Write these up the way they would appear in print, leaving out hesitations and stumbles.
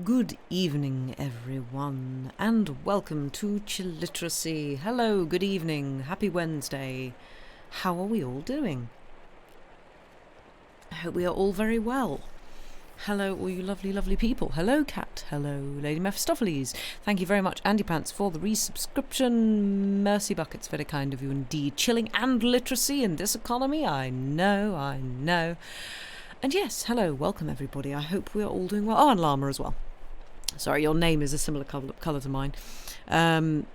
Good evening, everyone, and welcome to Chilliteracy. Hello, good evening, happy Wednesday. How are we all doing? I hope we are all very well. Hello, all you lovely, lovely people. Hello, Kat. Hello, Lady Mephistopheles. Thank you very much, Andy Pants, for the resubscription. Mercy buckets, very kind of you indeed. Chilling and literacy in this economy, I know. And yes, hello, welcome everybody. I hope we are all doing well. Oh, and Llama as well. Sorry, your name is a similar colour to mine. And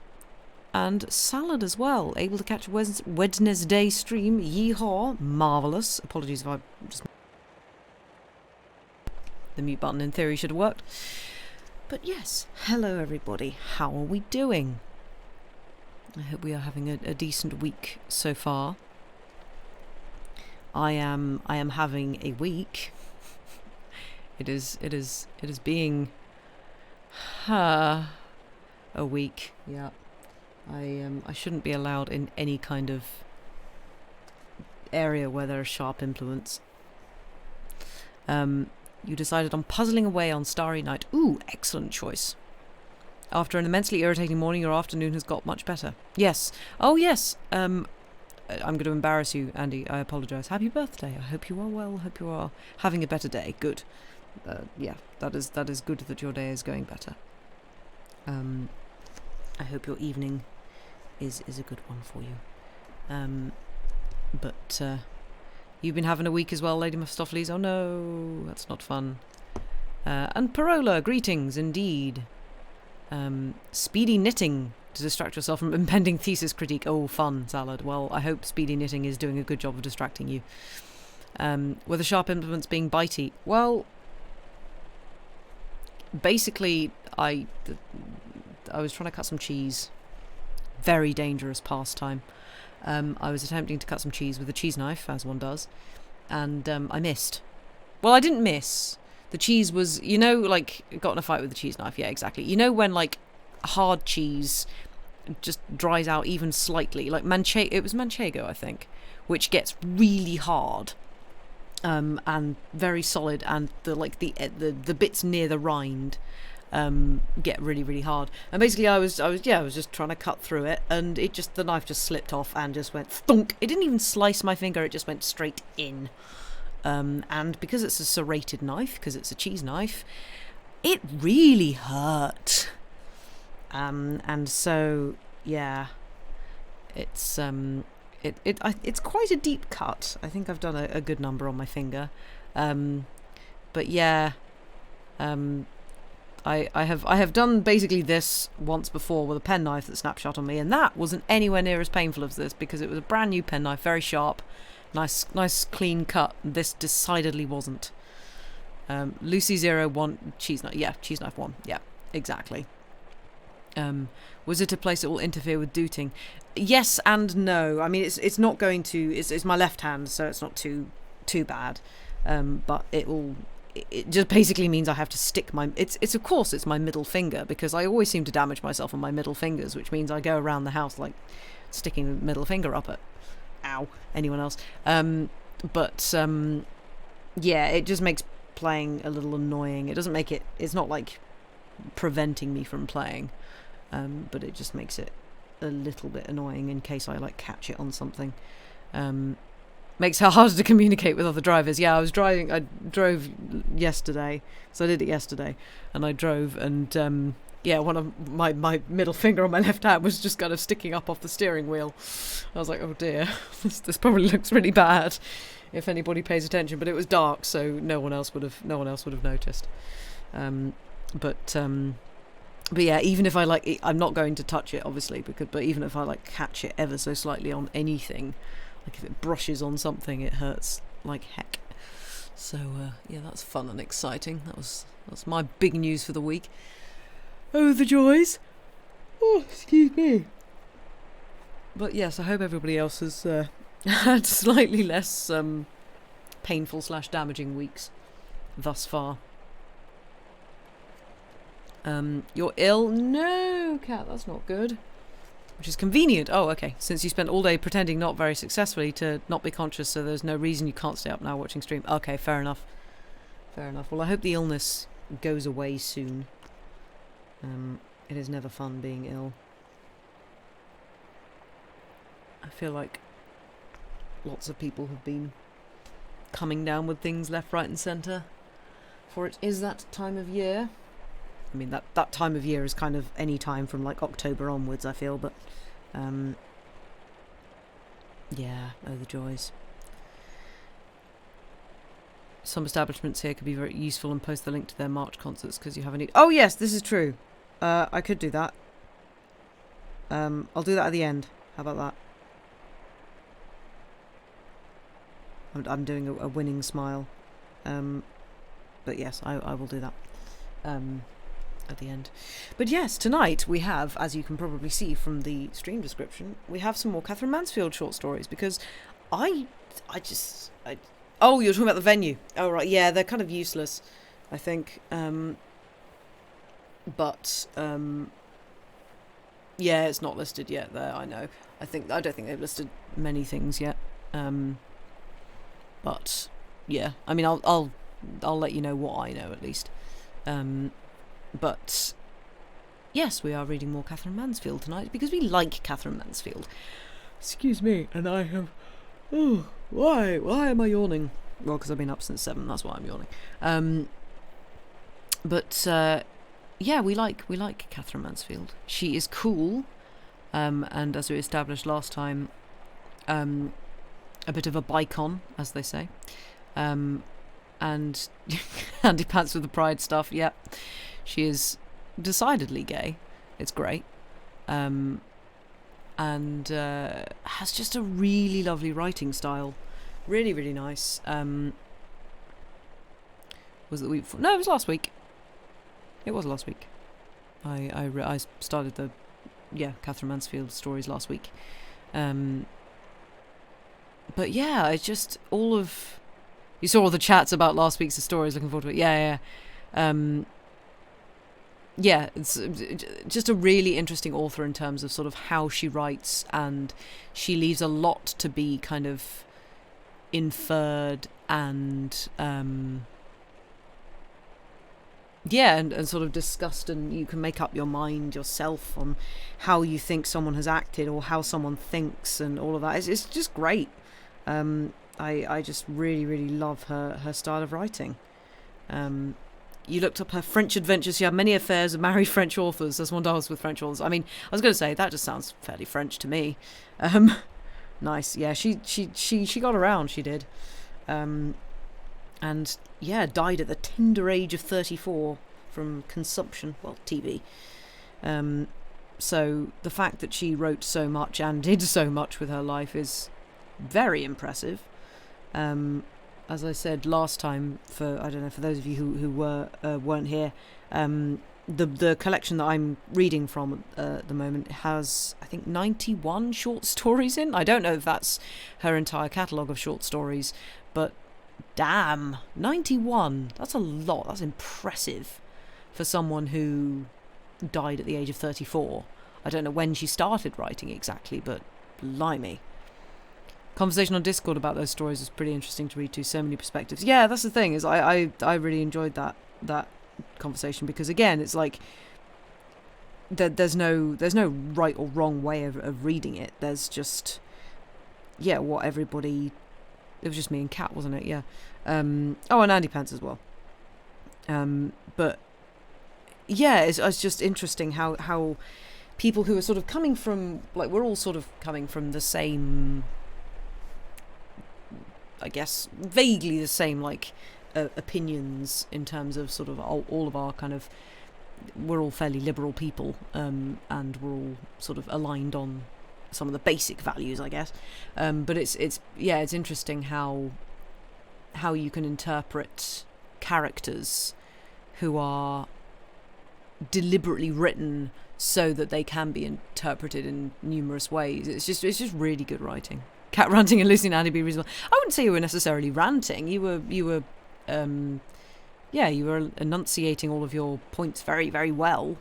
Salad as well. Able to catch a Wednesday stream. Yeehaw. Marvellous. Apologies if I just... The mute button in theory should have worked. But yes, hello everybody. How are we doing? I hope we are having a decent week so far. I am having a week. It is being a week. Yeah. I shouldn't be allowed in any kind of area where there is sharp influence. You decided on puzzling away on Starry Night. Ooh, excellent choice. After an immensely irritating morning, your afternoon has got much better. Yes. Oh, yes. I'm going to embarrass you, Andy. I apologise. Happy birthday. I hope you are well. Hope you are having a better day. Good. Yeah, that is good that your day is going better. I hope your evening is a good one for you. But you've been having a week as well, Lady Mephistopheles. Oh no, that's not fun. And Parola, greetings indeed. Speedy knitting to distract yourself from impending thesis critique. Oh, fun, Salad. Well, I hope speedy knitting is doing a good job of distracting you. With the sharp implements being bitey. Well, basically, I was trying to cut some cheese. Very dangerous pastime. I was attempting to cut some cheese with a cheese knife, as one does, and I missed. Well, I didn't miss. The cheese was, like, got in a fight with the cheese knife. Yeah, exactly. You know when, like, hard cheese just dries out even slightly, like it was manchego, I think, which gets really hard and very solid, and the bits near the rind get really, really hard. And basically I was just trying to cut through it, and the knife just slipped off and just went thunk. It didn't even slice my finger, it just went straight in. And because it's a serrated knife, because it's a cheese knife, it really hurt. And so, yeah, it's quite a deep cut. I think I've done a good number on my finger. But yeah, I have done basically this once before with a penknife that snapped shut on me, and that wasn't anywhere near as painful as this, because it was a brand new penknife, very sharp, nice clean cut. This decidedly wasn't. Lucy 01 cheese knife. Yeah, cheese knife 1. Yeah, exactly. Was it a place that will interfere with dooting? Yes and no. I mean, it's not going to. It's my left hand, so it's not too bad. But it just basically means I have to stick my. It's of course it's my middle finger, because I always seem to damage myself on my middle fingers, which means I go around the house like sticking the middle finger up at. Ow. Anyone else? Yeah, it just makes playing a little annoying. It doesn't make it. It's not like preventing me from playing. But it just makes it a little bit annoying in case I like catch it on something. Makes it harder to communicate with other drivers. Yeah, I drove yesterday, so I did it yesterday, and I drove, and yeah, one of my middle finger on my left hand was just kind of sticking up off the steering wheel. I was like, oh dear, this probably looks really bad if anybody pays attention. But it was dark, so no one else would have noticed. But yeah, even if I'm not going to touch it, obviously, but even if I catch it ever so slightly on anything, like if it brushes on something, it hurts like heck. So yeah, that's fun and exciting. That's my big news for the week. Oh, the joys! Oh, excuse me. But yes, I hope everybody else has had slightly less painful / damaging weeks thus far. You're ill? No, Cat, that's not good. Which is convenient. Oh, okay. Since you spent all day pretending not very successfully to not be conscious, so there's no reason you can't stay up now watching stream. Okay, fair enough. Well, I hope the illness goes away soon. It is never fun being ill. I feel like lots of people have been coming down with things left, right and centre, for it is that time of year. I mean, that time of year is kind of any time from like October onwards, I feel, but yeah, oh the joys. Some establishments here could be very useful and post the link to their March concerts because you have any... Oh yes, this is true. I could do that. I'll do that at the end. How about that? I'm doing a winning smile. But yes, I will do that at the end. But yes, tonight we have, as you can probably see from the stream description, we have some more Katherine Mansfield short stories because I oh, you're talking about the venue. Oh, right. Yeah, they're kind of useless, I think. But yeah, it's not listed yet there, I know. I don't think they've listed many things yet. But yeah, I mean, I'll let you know what I know at least. But yes, we are reading more Katherine Mansfield tonight because we like Katherine Mansfield. Excuse me, and I have... Oh, why am I yawning? Well, because I've been up since 7, that's why I'm yawning. But yeah, we like Katherine Mansfield. She is cool, and as we established last time, a bit of a bicon, as they say. And Andy Pants with the pride stuff, yeah. She is decidedly gay. It's great. And has just a really lovely writing style. Really, really nice. Was it the week before? No, it was last week. It was last week. I started the Katherine Mansfield stories last week. But yeah, it's just all of... You saw all the chats about last week's stories, looking forward to it. Yeah. Yeah, it's just a really interesting author in terms of sort of how she writes, and she leaves a lot to be kind of inferred and and sort of discussed, and you can make up your mind yourself on how you think someone has acted or how someone thinks and all of that. It's just great. I just really, really love her style of writing. You looked up her French adventures. She had many affairs with married French authors, as one does with French authors. I mean, I was going to say, that just sounds fairly French to me. Nice. Yeah, she got around, she did. And yeah, died at the tender age of 34 from consumption, well, TB. So the fact that she wrote so much and did so much with her life is very impressive. As I said last time, for those of you who weren't here, the collection that I'm reading from at the moment has, I think, 91 short stories in. I don't know if that's her entire catalogue of short stories, but damn, 91. That's a lot. That's impressive for someone who died at the age of 34. I don't know when she started writing exactly, but blimey. Conversation on Discord about those stories was pretty interesting to read too. So many perspectives. Yeah, that's the thing, is I really enjoyed that conversation, because again, it's like there's no right or wrong way of reading it. There's just what everybody... It was just me and Kat, wasn't it? Yeah. Oh, and Andy Pants as well. But yeah, it's just interesting how people who are sort of coming from, like, we're all sort of coming from the same, I guess, vaguely the same, like, opinions in terms of sort of all of our kind of... We're all fairly liberal people, and we're all sort of aligned on some of the basic values, I guess. But it's interesting how you can interpret characters who are deliberately written so that they can be interpreted in numerous ways. It's just really good writing. Cat ranting and Lucy and Andy be reasonable. I wouldn't say you were necessarily ranting. You were enunciating all of your points very, very well.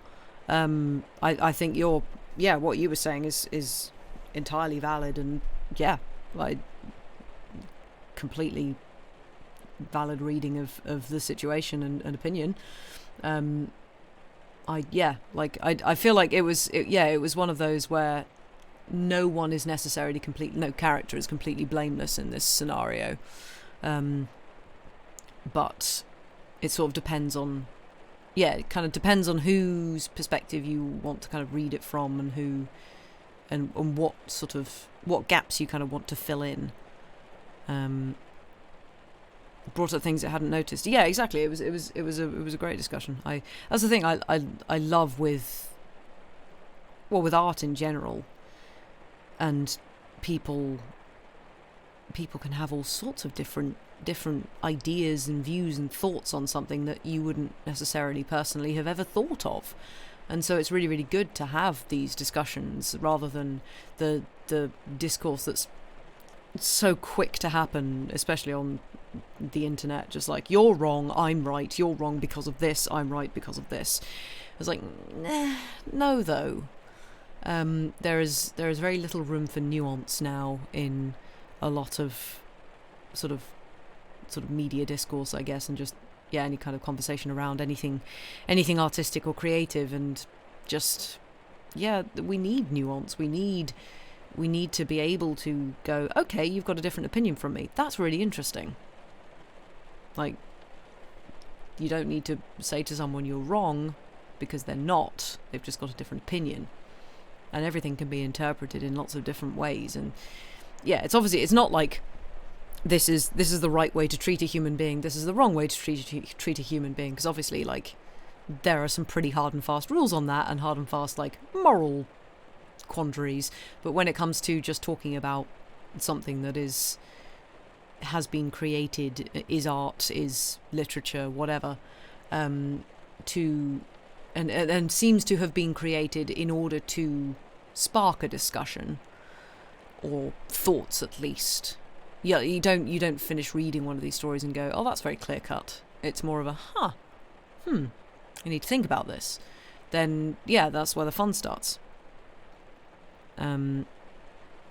I think what you were saying is entirely valid, and I completely valid reading of the situation and opinion. I feel like it was one of those where no one is necessarily no character is completely blameless in this scenario, but it sort of depends on, it kind of depends on whose perspective you want to kind of read it from, and who, and what gaps you kind of want to fill in. Brought up things I hadn't noticed. Yeah, exactly. It was a great discussion. That's the thing I love with art in general, and people can have all sorts of different ideas and views and thoughts on something that you wouldn't necessarily personally have ever thought of. And so it's really, really good to have these discussions rather than the discourse that's so quick to happen, especially on the internet, just like, you're wrong, I'm right, you're wrong because of this, I'm right because of this. It's like, no, though. There is very little room for nuance now in a lot of sort of media discourse, I guess, and just any kind of conversation around anything artistic or creative, and just we need nuance. We need to be able to go, okay, you've got a different opinion from me. That's really interesting. Like, you don't need to say to someone you're wrong because they're not. They've just got a different opinion. And everything can be interpreted in lots of different ways. And it's not like this is the right way to treat a human being, this is the wrong way to treat a human being, because obviously, like, there are some pretty hard and fast rules on that, and hard and fast, like, moral quandaries. But when it comes to just talking about something that has been created, is art, is literature, whatever, and seems to have been created in order to spark a discussion, or thoughts at least. Yeah, you don't finish reading one of these stories and go, oh, that's very clear cut. It's more of a I need to think about this. Then that's where the fun starts.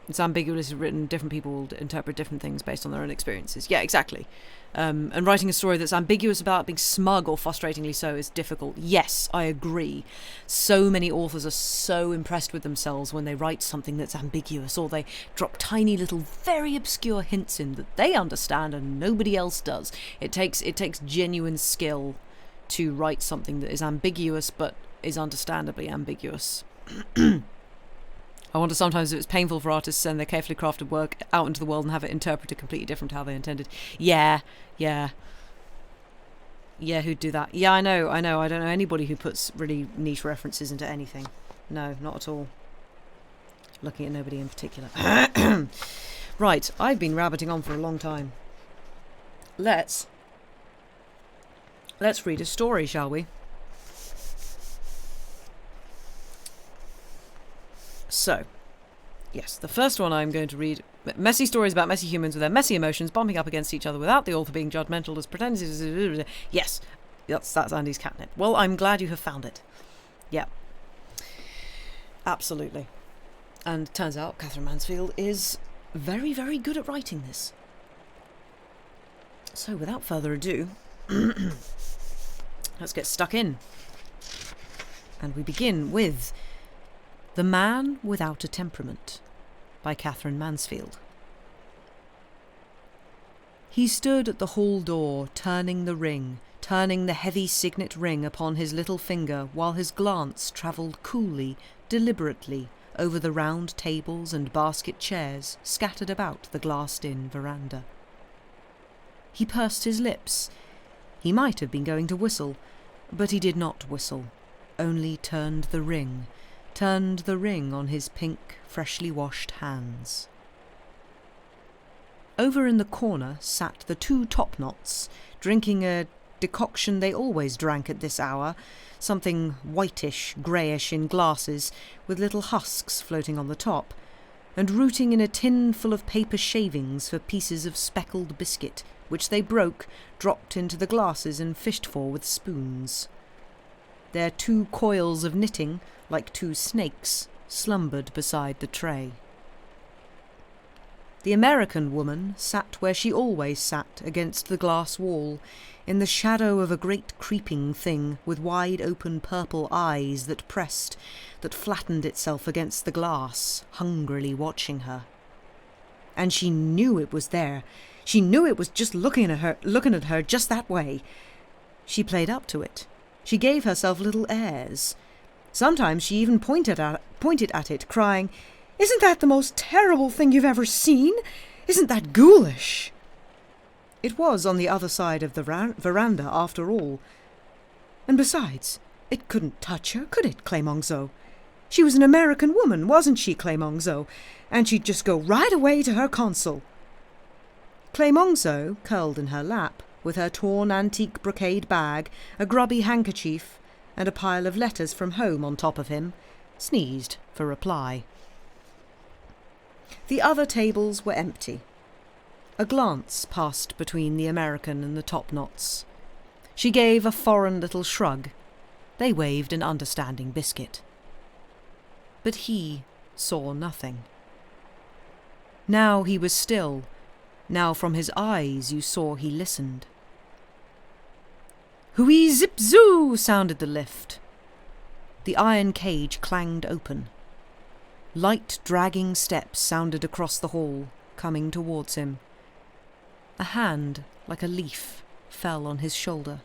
It's ambiguously written. Different people will interpret different things based on their own experiences. Yeah, exactly. And writing a story that's ambiguous about being smug or frustratingly so is difficult. Yes, I agree. So many authors are so impressed with themselves when they write something that's ambiguous, or they drop tiny little, very obscure hints in that they understand and nobody else does. It takes genuine skill to write something that is ambiguous but is understandably ambiguous. I wonder sometimes if it's painful for artists to send their carefully crafted work out into the world and have it interpreted completely different to how they intended. Yeah, who'd do that? Yeah, I know. I don't know anybody who puts really niche references into anything. No, not at all. Looking at nobody in particular. Right, I've been rabbiting on for a long time. Let's read a story, shall we? So, yes, the first one I'm going to read, messy stories about messy humans with their messy emotions bumping up against each other without the author being judgmental as pretending. Yes, that's Andy's catnip. Well, I'm glad you have found it. Yeah, absolutely. And it turns out Katherine Mansfield is very, very good at writing this. So, without further ado, let's get stuck in. And we begin with The Man Without a Temperament by Katherine Mansfield. He stood at the hall door, turning the heavy signet ring upon his little finger, while his glance travelled coolly, deliberately, over the round tables and basket chairs scattered about the glassed-in veranda. He pursed his lips. He might have been going to whistle, but he did not whistle, only turned the ring on his pink, freshly washed hands. Over in the corner sat the two top-knots, drinking a decoction they always drank at this hour, something whitish, greyish in glasses, with little husks floating on the top, and rooting in a tin full of paper shavings for pieces of speckled biscuit, which they broke, dropped into the glasses and fished for with spoons. Their two coils of knitting, like two snakes, slumbered beside the tray. The American woman sat where she always sat, against the glass wall, in the shadow of a great creeping thing with wide-open purple eyes that pressed, that flattened itself against the glass, hungrily watching her. And she knew it was there. She knew it was just looking at her just that way. She played up to it. She gave herself little airs. Sometimes she even pointed at it, crying, "Isn't that the most terrible thing you've ever seen? Isn't that ghoulish?" It was on the other side of the veranda, after all. And besides, it couldn't touch her, could it, Clemenceau? She was an American woman, wasn't she, Clemenceau? And she'd just go right away to her consul. Clemenceau, curled in her lap, with her torn antique brocade bag, a grubby handkerchief, and a pile of letters from home on top of him, sneezed for reply. The other tables were empty. A glance passed between the American and the top-knots. She gave a foreign little shrug. They waved an understanding biscuit. But he saw nothing. Now he was still. Now from his eyes you saw he listened. "Hui zip zoo!" sounded the lift. The iron cage clanged open. Light dragging steps sounded across the hall, coming towards him. A hand, like a leaf, fell on his shoulder.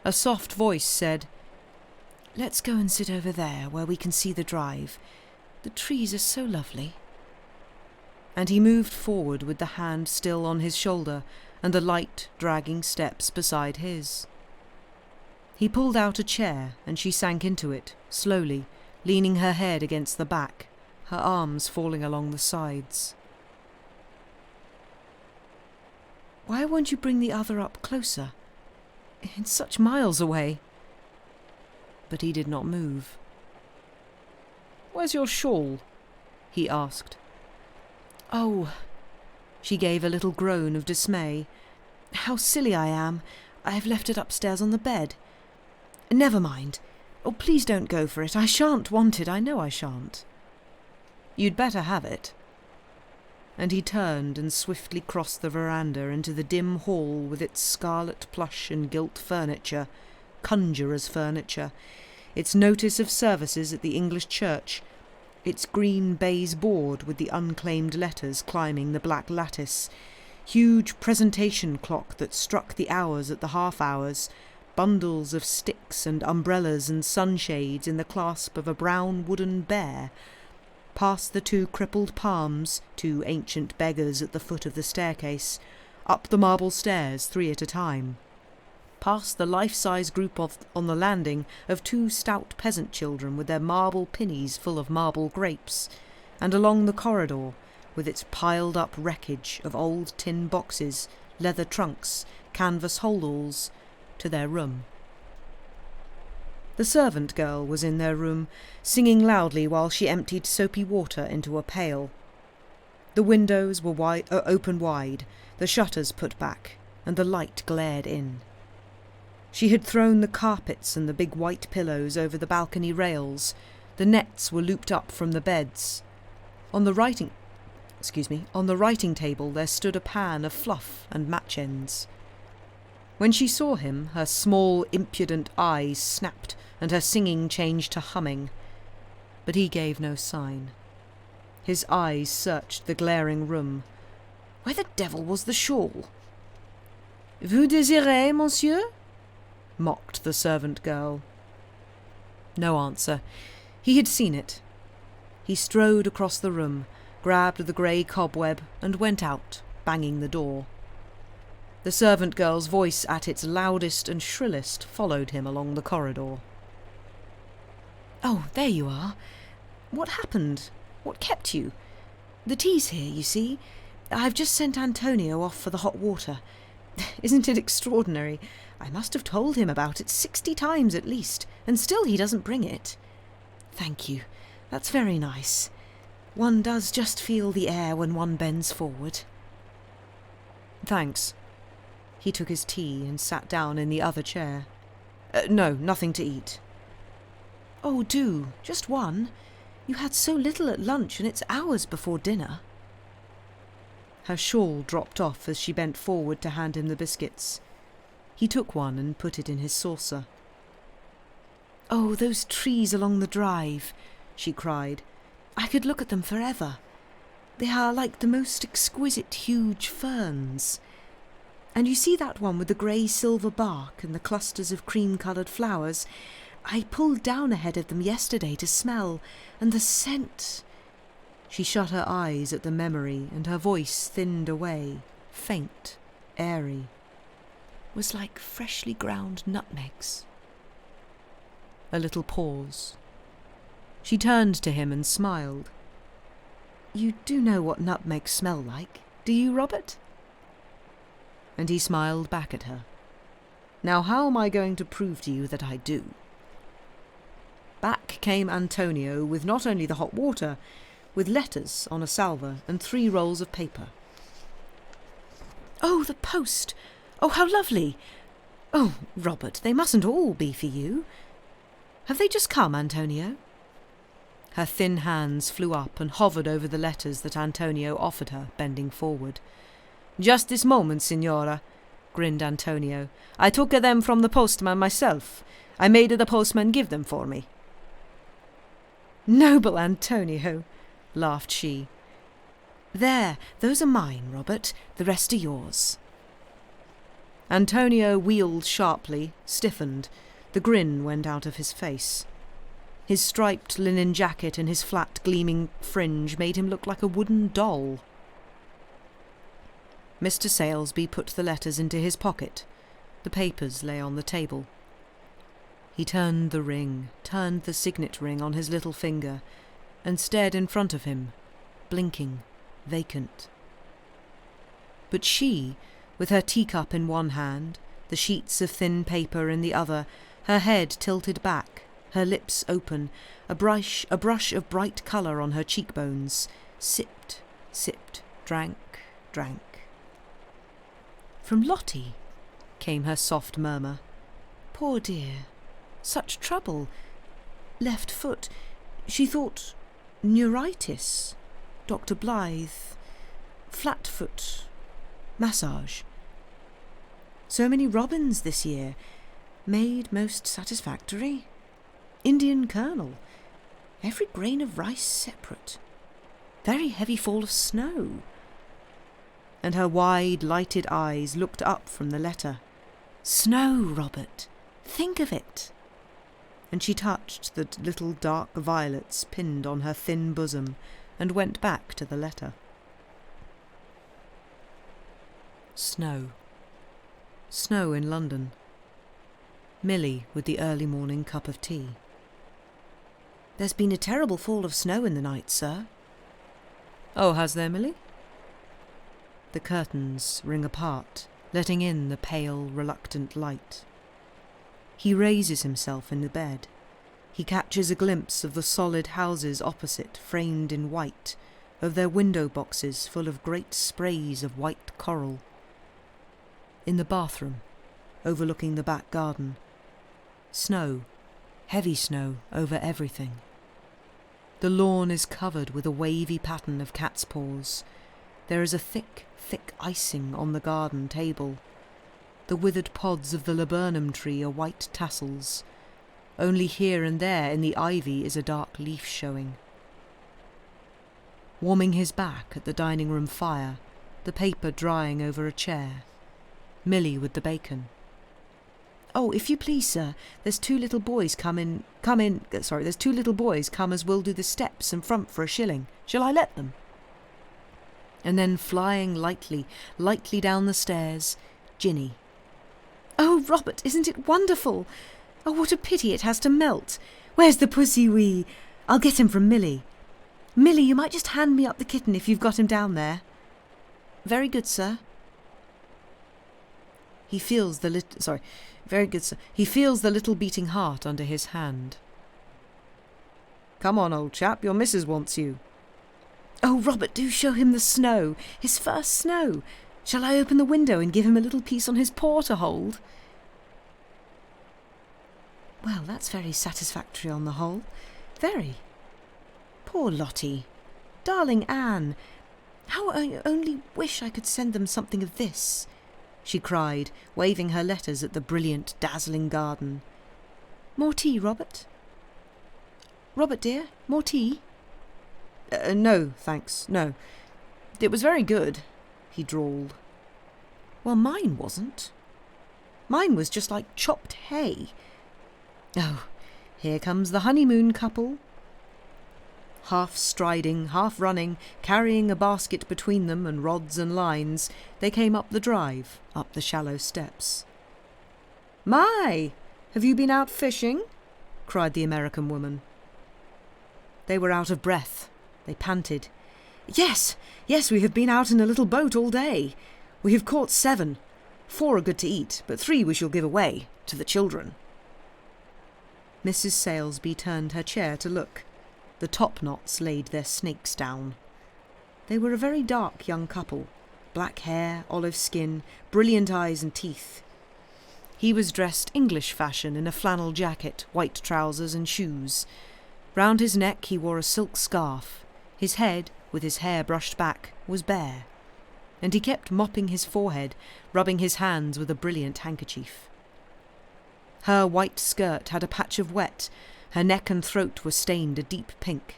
A soft voice said, "Let's go and sit over there where we can see the drive. The trees are so lovely." And he moved forward with the hand still on his shoulder and the light dragging steps beside his. He pulled out a chair and she sank into it, slowly, leaning her head against the back, her arms falling along the sides. "Why won't you bring the other up closer? It's such miles away." But he did not move. "Where's your shawl?" he asked. "Oh," she gave a little groan of dismay. "How silly I am. I've left it upstairs on the bed. Never mind. Oh, please don't go for it. I shan't want it. I know I shan't." "You'd better have it." And he turned and swiftly crossed the veranda into the dim hall with its scarlet plush and gilt furniture, conjurer's furniture, its notice of services at the English church, its green baize board with the unclaimed letters climbing the black lattice, huge presentation clock that struck the hours at the half-hours, bundles of sticks and umbrellas and sunshades in the clasp of a brown wooden bear, past the two crippled palms, two ancient beggars at the foot of the staircase, up the marble stairs 3 at a time, past the life-size group on the landing of 2 stout peasant children with their marble pinnies full of marble grapes, and along the corridor with its piled-up wreckage of old tin boxes, leather trunks, canvas holdalls, to their room. The servant girl was in their room, singing loudly while she emptied soapy water into a pail. The windows were open wide, the shutters put back, and the light glared in. She had thrown the carpets and the big white pillows over the balcony rails. The nets were looped up from the beds. On the writing table there stood a pan of fluff and match ends. When she saw him, her small, impudent eyes snapped and her singing changed to humming. But he gave no sign. His eyes searched the glaring room. Where the devil was the shawl? "Vous désirez, monsieur?" mocked the servant girl. No answer. He had seen it. He strode across the room, grabbed the grey cobweb, and went out, banging the door. The servant girl's voice at its loudest and shrillest followed him along the corridor. "Oh, there you are. What happened? What kept you? The tea's here, you see. I've just sent Antonio off for the hot water. Isn't it extraordinary? I must have told him about it 60 times at least, and still he doesn't bring it. Thank you. That's very nice. One does just feel the air when one bends forward." "Thanks." He took his tea and sat down in the other chair. No, nothing to eat." "Oh, do. Just one. You had so little at lunch and it's hours before dinner." Her shawl dropped off as she bent forward to hand him the biscuits. He took one and put it in his saucer. "Oh, those trees along the drive," she cried. "I could look at them forever. They are like the most exquisite huge ferns. And you see that one with the grey-silver bark and the clusters of cream-coloured flowers? I pulled down ahead of them yesterday to smell, and the scent—" She shut her eyes at the memory, and her voice thinned away, faint, airy. "Was like freshly ground nutmegs." A little pause. She turned to him and smiled. "You do know what nutmegs smell like, do you, Robert?" And he smiled back at her. "Now how am I going to prove to you that I do?" Back came Antonio with not only the hot water, with letters on a salver and 3 rolls of paper. "Oh, the post! Oh, how lovely! Oh, Robert, they mustn't all be for you. Have they just come, Antonio?" Her thin hands flew up and hovered over the letters that Antonio offered her, bending forward. "Just this moment, signora," grinned Antonio. "I took them from the postman myself. I made the postman give them for me." "Noble Antonio," laughed she. "There, those are mine, Robert. The rest are yours." Antonio wheeled sharply, stiffened. The grin went out of his face. His striped linen jacket and his flat, gleaming fringe made him look like a wooden doll. Mr. Salesby put the letters into his pocket. The papers lay on the table. He turned the signet ring on his little finger, and stared in front of him, blinking, vacant. But she, with her teacup in one hand, the sheets of thin paper in the other, her head tilted back, her lips open, a brush of bright colour on her cheekbones, sipped, drank. "From Lottie," came her soft murmur. "Poor dear. Such trouble. Left foot. She thought neuritis. Dr. Blythe. Flat foot. Massage. So many robins this year. Made most satisfactory. Indian kernel. Every grain of rice separate. Very heavy fall of snow." And her wide, lighted eyes looked up from the letter. "Snow, Robert. Think of it." And she touched the little dark violets pinned on her thin bosom and went back to the letter. Snow. Snow in London. Milly with the early morning cup of tea. "There's been a terrible fall of snow in the night, sir." "Oh, has there, Milly?" The curtains ring apart, letting in the pale, reluctant light. He raises himself in the bed. He catches a glimpse of the solid houses opposite, framed in white, of their window boxes full of great sprays of white coral. In the bathroom, overlooking the back garden, snow, heavy snow over everything. The lawn is covered with a wavy pattern of cat's paws. There is a thick icing on the garden table. The withered pods of the laburnum tree are white tassels. Only here and there in the ivy is a dark leaf showing. Warming his back at the dining room fire, the paper drying over a chair. Milly with the bacon. "Oh, if you please, sir, there's 2 little boys there's 2 little boys come as will do the steps in front for a shilling. Shall I let them?" And then flying lightly down the stairs, Ginny. "Oh, Robert, isn't it wonderful? Oh, what a pity it has to melt. Where's the pussy wee? I'll get him from Milly. Milly, you might just hand me up the kitten if you've got him down there." "Very good, sir." He feels the little beating heart under his hand. "Come on, old chap, your missus wants you." "Oh, Robert, do show him the snow. His first snow. Shall I open the window and give him a little piece on his paw to hold?" "Well, that's very satisfactory on the whole. Very. Poor Lottie. Darling Anne. How I only wish I could send them something of this, she cried, waving her letters at the brilliant, dazzling garden. More tea, Robert? Robert, dear, more tea? No, thanks, no. It was very good, he drawled. Well, mine wasn't. Mine was just like chopped hay. Oh, here comes the honeymoon couple. Half striding, half running, carrying a basket between them and rods and lines, they came up the drive, up the shallow steps. My! Have you been out fishing? Cried the American woman. They were out of breath. They panted. Yes, we have been out in a little boat all day. We have caught 7. 4 are good to eat, but 3 we shall give away, to the children. Mrs. Salesby turned her chair to look. The top-knots laid their snakes down. They were a very dark young couple, black hair, olive skin, brilliant eyes and teeth. He was dressed English fashion in a flannel jacket, white trousers and shoes. Round his neck he wore a silk scarf. His head, with his hair brushed back, was bare, and he kept mopping his forehead, rubbing his hands with a brilliant handkerchief. Her white skirt had a patch of wet. Her neck and throat were stained a deep pink.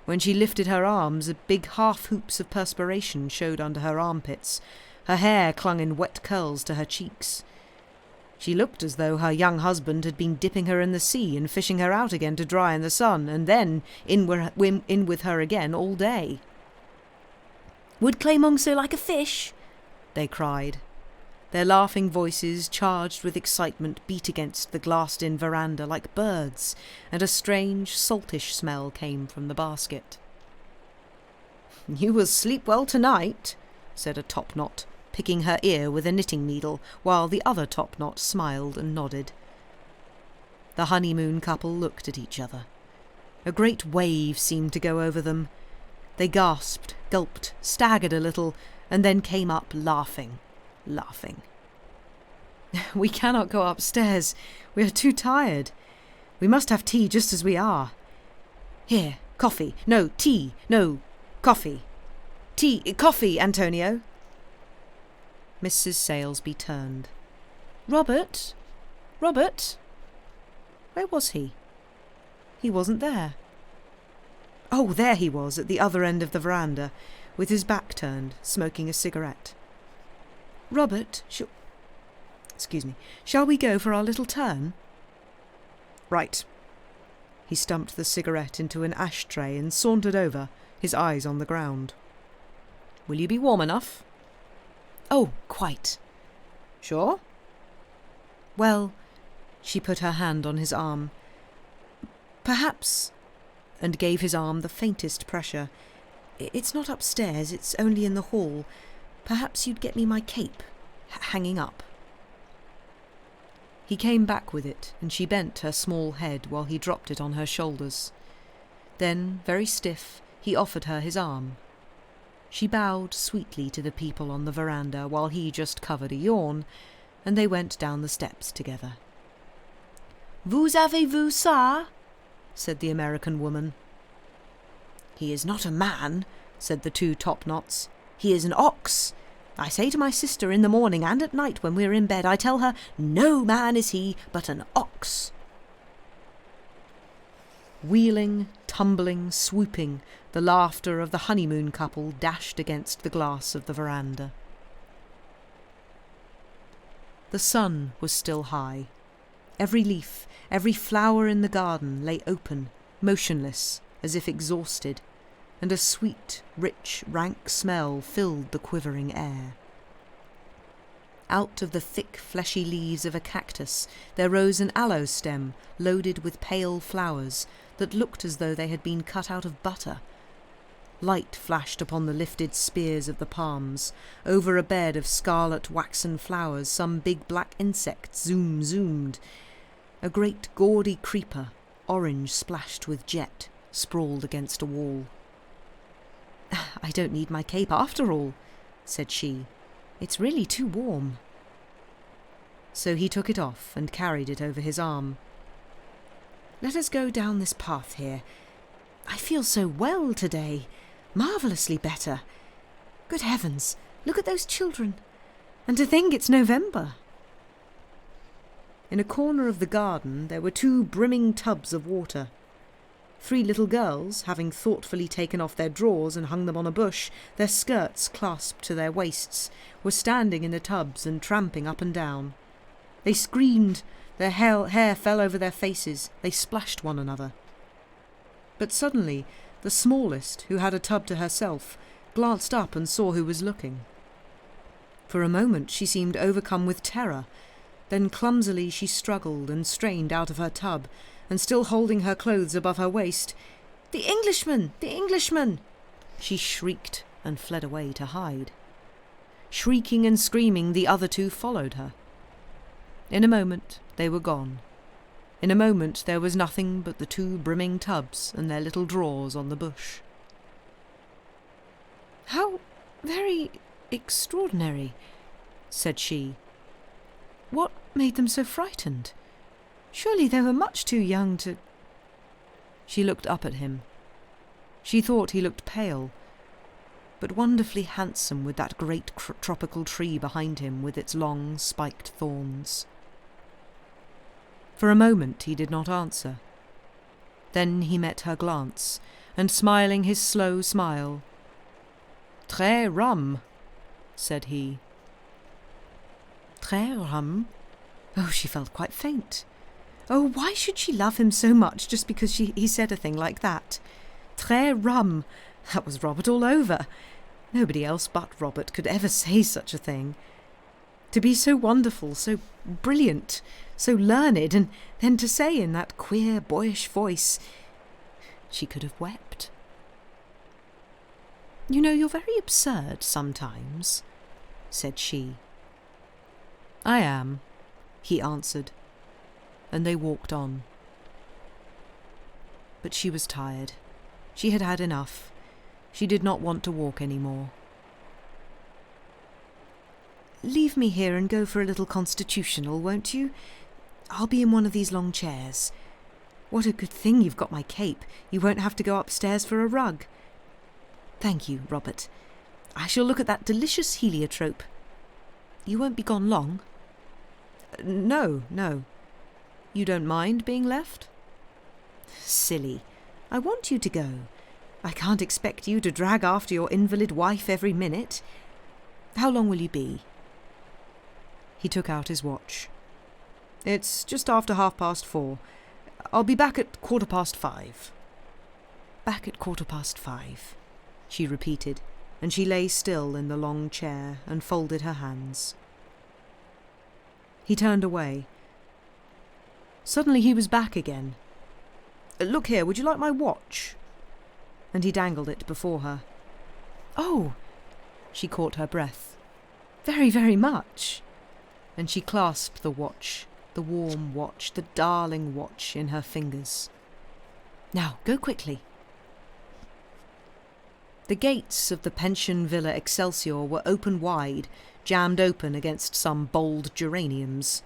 When she lifted her arms, big half-hoops of perspiration showed under her armpits. Her hair clung in wet curls to her cheeks. She looked as though her young husband had been dipping her in the sea and fishing her out again to dry in the sun, and then in with her again all day. "Would Clement so like a fish?" they cried. Their laughing voices, charged with excitement, beat against the glassed-in veranda like birds, and a strange, saltish smell came from the basket. "You will sleep well tonight," said a top-knot, picking her ear with a knitting needle, while the other top-knot smiled and nodded. The honeymoon couple looked at each other. A great wave seemed to go over them. They gasped, gulped, staggered a little, and then came up laughing. "We cannot go upstairs. We are too tired. We must have tea just as we are. Here, coffee. No, tea. No, coffee. Tea, coffee, Antonio." Mrs. Salesby turned. Robert? Where was he? He wasn't there. Oh, there he was, at the other end of the veranda, with his back turned, smoking a cigarette. "Robert, shall we go for our little turn?" "Right." He stumped the cigarette into an ashtray and sauntered over, his eyes on the ground. "Will you be warm enough?" "Oh, quite." "Sure?" "Well," she put her hand on his arm, "perhaps," and gave his arm the faintest pressure. "It's not upstairs, it's only in the hall. Perhaps you'd get me my cape, hanging up." He came back with it, and she bent her small head while he dropped it on her shoulders. Then, very stiff, he offered her his arm. She bowed sweetly to the people on the veranda while he just covered a yawn, and they went down the steps together. "Vous avez-vous ça?" said the American woman. "He is not a man," said the 2 top-knots. "He is an ox. I say to my sister in the morning and at night when we're in bed, I tell her, no man is he, but an ox." Wheeling, tumbling, swooping, the laughter of the honeymoon couple dashed against the glass of the veranda. The sun was still high. Every leaf, every flower in the garden lay open, motionless, as if exhausted, and a sweet, rich, rank smell filled the quivering air. Out of the thick, fleshy leaves of a cactus there rose an aloe stem loaded with pale flowers that looked as though they had been cut out of butter. Light flashed upon the lifted spears of the palms. Over a bed of scarlet waxen flowers some big black insect zoomed. A great gaudy creeper, orange splashed with jet, sprawled against a wall. "I don't need my cape after all," said she. "It's really too warm." So he took it off and carried it over his arm. "Let us go down this path here. I feel so well today, marvellously better. Good heavens, look at those children. And to think it's November. In a corner of the garden there were 2 brimming tubs of water. 3 little girls, having thoughtfully taken off their drawers and hung them on a bush, their skirts clasped to their waists, were standing in the tubs and tramping up and down. They screamed, their hair fell over their faces, they splashed one another. But suddenly, the smallest, who had a tub to herself, glanced up and saw who was looking. For a moment she seemed overcome with terror. Then clumsily she struggled and strained out of her tub, and still holding her clothes above her waist, "The Englishman! The Englishman!" she shrieked and fled away to hide. Shrieking and screaming, the other 2 followed her. In a moment they were gone. In a moment there was nothing but the 2 brimming tubs and their little drawers on the bush. "How very extraordinary," said she. "What made them so frightened? Surely they were much too young to—" She looked up at him. She thought he looked pale, but wonderfully handsome with that great tropical tree behind him with its long spiked thorns. For a moment he did not answer. Then he met her glance, and smiling his slow smile, "Très rum," said he. Très rum? Oh, she felt quite faint. Oh, why should she love him so much just because he said a thing like that? Très rum. That was Robert all over. Nobody else but Robert could ever say such a thing. To be so wonderful, so brilliant, so learned, and then to say in that queer, boyish voice, she could have wept. "You know, you're very absurd sometimes," said she. "I am," he answered, and they walked on. But she was tired. She had had enough. She did not want to walk any more. "Leave me here and go for a little constitutional, won't you? I'll be in one of these long chairs. What a good thing you've got my cape. You won't have to go upstairs for a rug. Thank you, Robert. I shall look at that delicious heliotrope. You won't be gone long?" No. You don't mind being left?" "Silly. I want you to go. I can't expect you to drag after your invalid wife every minute. How long will you be?" He took out his watch. "It's just after 4:30. I'll be back at 5:15. "Back at 5:15, she repeated, and she lay still in the long chair and folded her hands. He turned away. Suddenly he was back again. "Look here, would you like my watch?" And he dangled it before her. "Oh!" She caught her breath. "Very, very much." And she clasped the watch, the warm watch, the darling watch in her fingers. "Now, go quickly." The gates of the pension villa Excelsior were open wide, jammed open against some bold geraniums.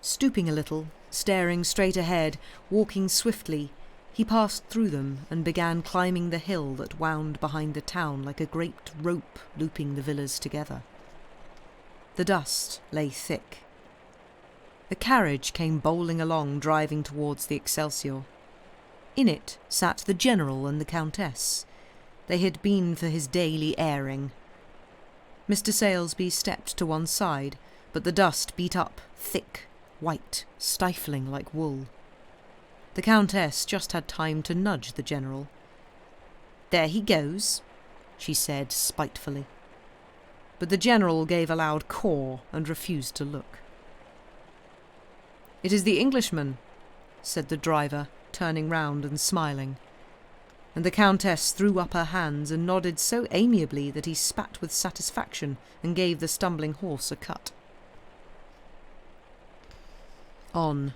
Stooping a little, staring straight ahead, walking swiftly, he passed through them and began climbing the hill that wound behind the town like a great rope looping the villas together. The dust lay thick. A carriage came bowling along, driving towards the Excelsior. In it sat the General and the Countess. They had been for his daily airing. Mr. Salesby stepped to one side, but the dust beat up, thick, white, stifling like wool. The Countess just had time to nudge the General. "There he goes," she said spitefully. But the General gave a loud caw and refused to look. "It is the Englishman," said the driver, turning round and smiling. And the Countess threw up her hands and nodded so amiably that he spat with satisfaction and gave the stumbling horse a cut. On,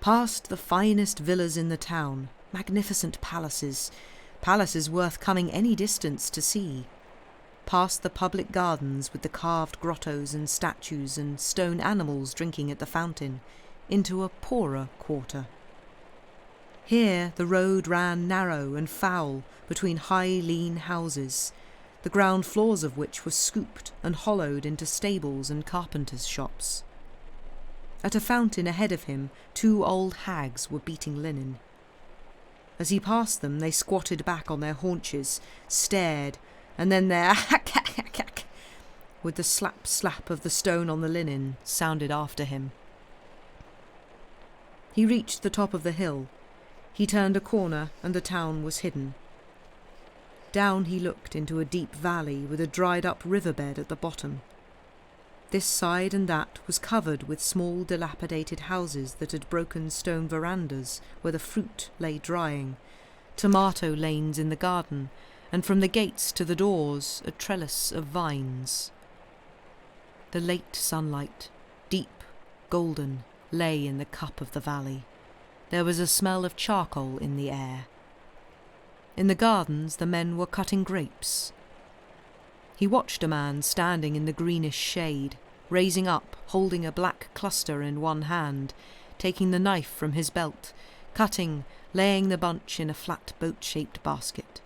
past the finest villas in the town, magnificent palaces worth coming any distance to see. Past the public gardens with the carved grottos and statues and stone animals drinking at the fountain, into a poorer quarter. Here the road ran narrow and foul between high, lean houses. the ground floors of which were scooped and hollowed into stables and carpenters' shops. At a fountain ahead of him, 2 old hags were beating linen. As he passed them, they squatted back on their haunches, stared, and then their hack, with the slap of the stone on the linen, sounded after him. He reached the top of the hill. He turned a corner, and the town was hidden. Down he looked into a deep valley with a dried-up riverbed at the bottom. This side and that was covered with small dilapidated houses that had broken stone verandas where the fruit lay drying, tomato lanes in the garden, and from the gates to the doors a trellis of vines. The late sunlight, deep, golden, lay in the cup of the valley. There was a smell of charcoal in the air. In the gardens the men were cutting grapes. He watched a man standing in the greenish shade, raising up, holding a black cluster in one hand, taking the knife from his belt, cutting, laying the bunch in a flat boat-shaped basket.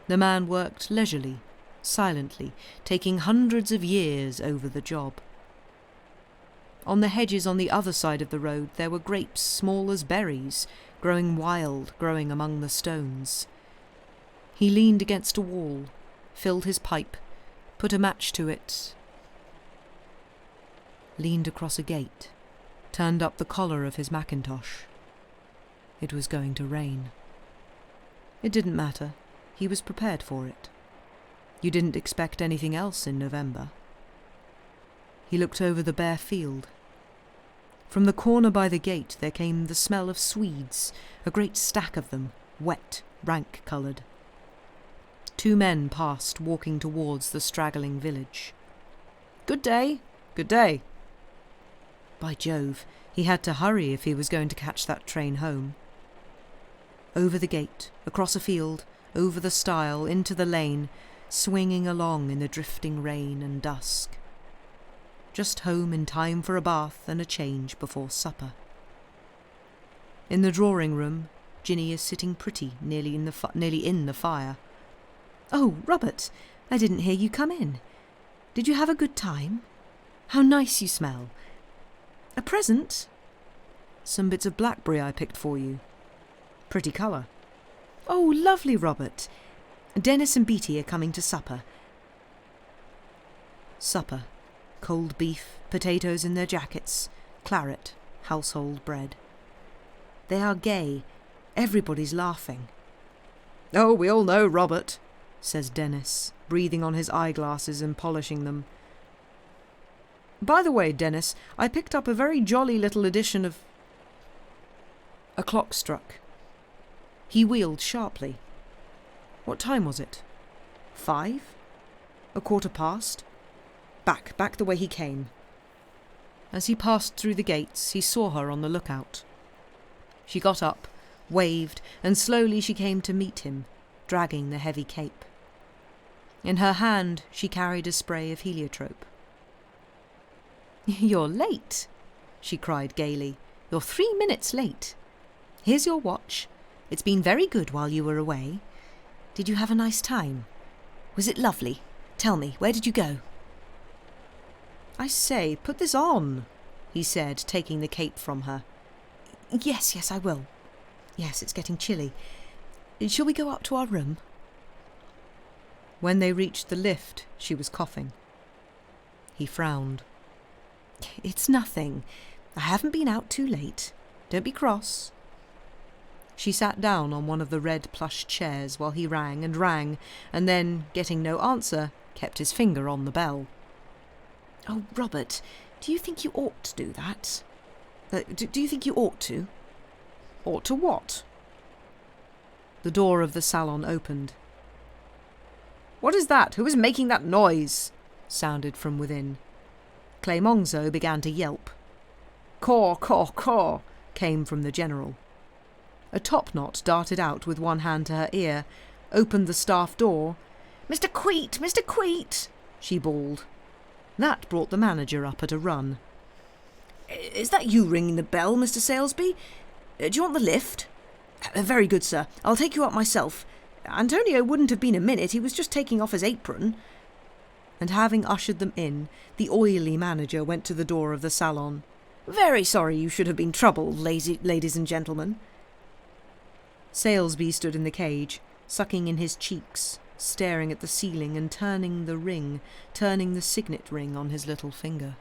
The man worked leisurely, silently, taking hundreds of years over the job. On the hedges on the other side of the road there were grapes small as berries, growing wild, growing among the stones. He leaned against a wall, filled his pipe, put a match to it, leaned across a gate, turned up the collar of his mackintosh. It was going to rain. It didn't matter. He was prepared for it. You didn't expect anything else in November. He looked over the bare field. From the corner by the gate there came the smell of swedes, a great stack of them, wet, rank-coloured. 2 men passed, walking towards the straggling village. "Good day, good day." By Jove, he had to hurry if he was going to catch that train home. Over the gate, across a field, over the stile, into the lane, swinging along in the drifting rain and dusk. Just home in time for a bath and a change before supper. In the drawing-room, Ginny is sitting pretty, nearly in the fire. "Oh, Robert, I didn't hear you come in. Did you have a good time? How nice you smell. A present?" "Some bits of blackberry I picked for you. Pretty colour." "Oh, lovely, Robert. Dennis and Beatty are coming to supper." Supper. Cold beef, potatoes in their jackets, claret, household bread. They are gay. Everybody's laughing. "Oh, we all know Robert," says Dennis, breathing on his eyeglasses and polishing them. "By the way, Dennis, I picked up a very jolly little edition of—" A clock struck. He wheeled sharply. What time was it? 5? 1:15? Back the way he came. As he passed through the gates, he saw her on the lookout. She got up, waved, and slowly she came to meet him, dragging the heavy cape. In her hand she carried a spray of heliotrope. "You're late," she cried gaily. "You're 3 minutes late. Here's your watch. It's been very good while you were away. Did you have a nice time? Was it lovely? Tell me, where did you go?" "I say, put this on," he said, taking the cape from her. Yes, I will. Yes, it's getting chilly. Shall we go up to our room?" When they reached the lift, she was coughing. He frowned. "It's nothing. I haven't been out too late. Don't be cross." She sat down on one of the red plush chairs while he rang, and then, getting no answer, kept his finger on the bell. "Oh, Robert, do you think you ought to do that? Do you think you ought to?" "Ought to what?" The door of the salon opened. "What is that? Who is making that noise?" sounded from within. Clemenceau began to yelp. "Caw, caw, caw," came from the general. A topknot darted out with one hand to her ear, opened the staff door. "Mr. Queet! Mr. Queet!" she bawled. That brought the manager up at a run. "Is that you ringing the bell, Mr. Salesby? Do you want the lift?" "Very good, sir. I'll take you up myself. Antonio wouldn't have been a minute, he was just taking off his apron. And having ushered them in, the oily manager went to the door of the salon. Very sorry you should have been troubled, ladies and gentlemen. Salesby stood in the cage, sucking in his cheeks, staring at the ceiling and turning the signet ring on his little finger.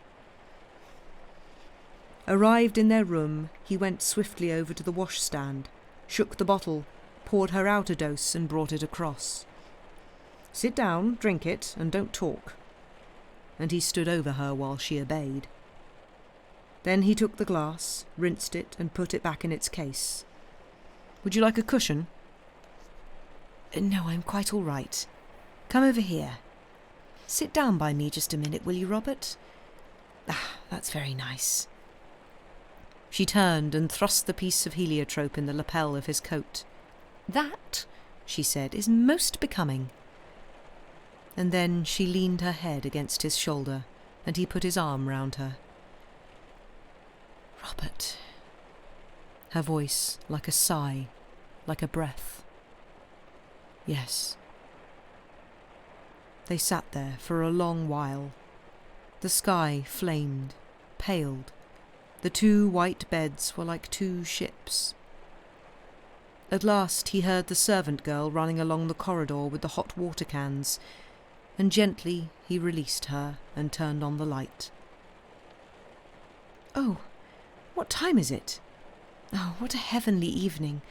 Arrived in their room, he went swiftly over to the washstand, shook the bottle, poured her out a dose and brought it across. Sit down, drink it, and don't talk. And he stood over her while she obeyed. Then he took the glass, rinsed it, and put it back in its case. Would you like a cushion? No, I'm quite all right. Come over here. Sit down by me just a minute, will you, Robert? That's very nice. She turned and thrust the piece of heliotrope in the lapel of his coat. That, she said, is most becoming. And then she leaned her head against his shoulder, and he put his arm round her. Robert. Her voice like a sigh, like a breath. Yes. They sat there for a long while. The sky flamed, paled. The two white beds were like two ships. At last he heard the servant girl running along the corridor with the hot water cans, and gently he released her and turned on the light. Oh, what time is it? Oh, what a heavenly evening.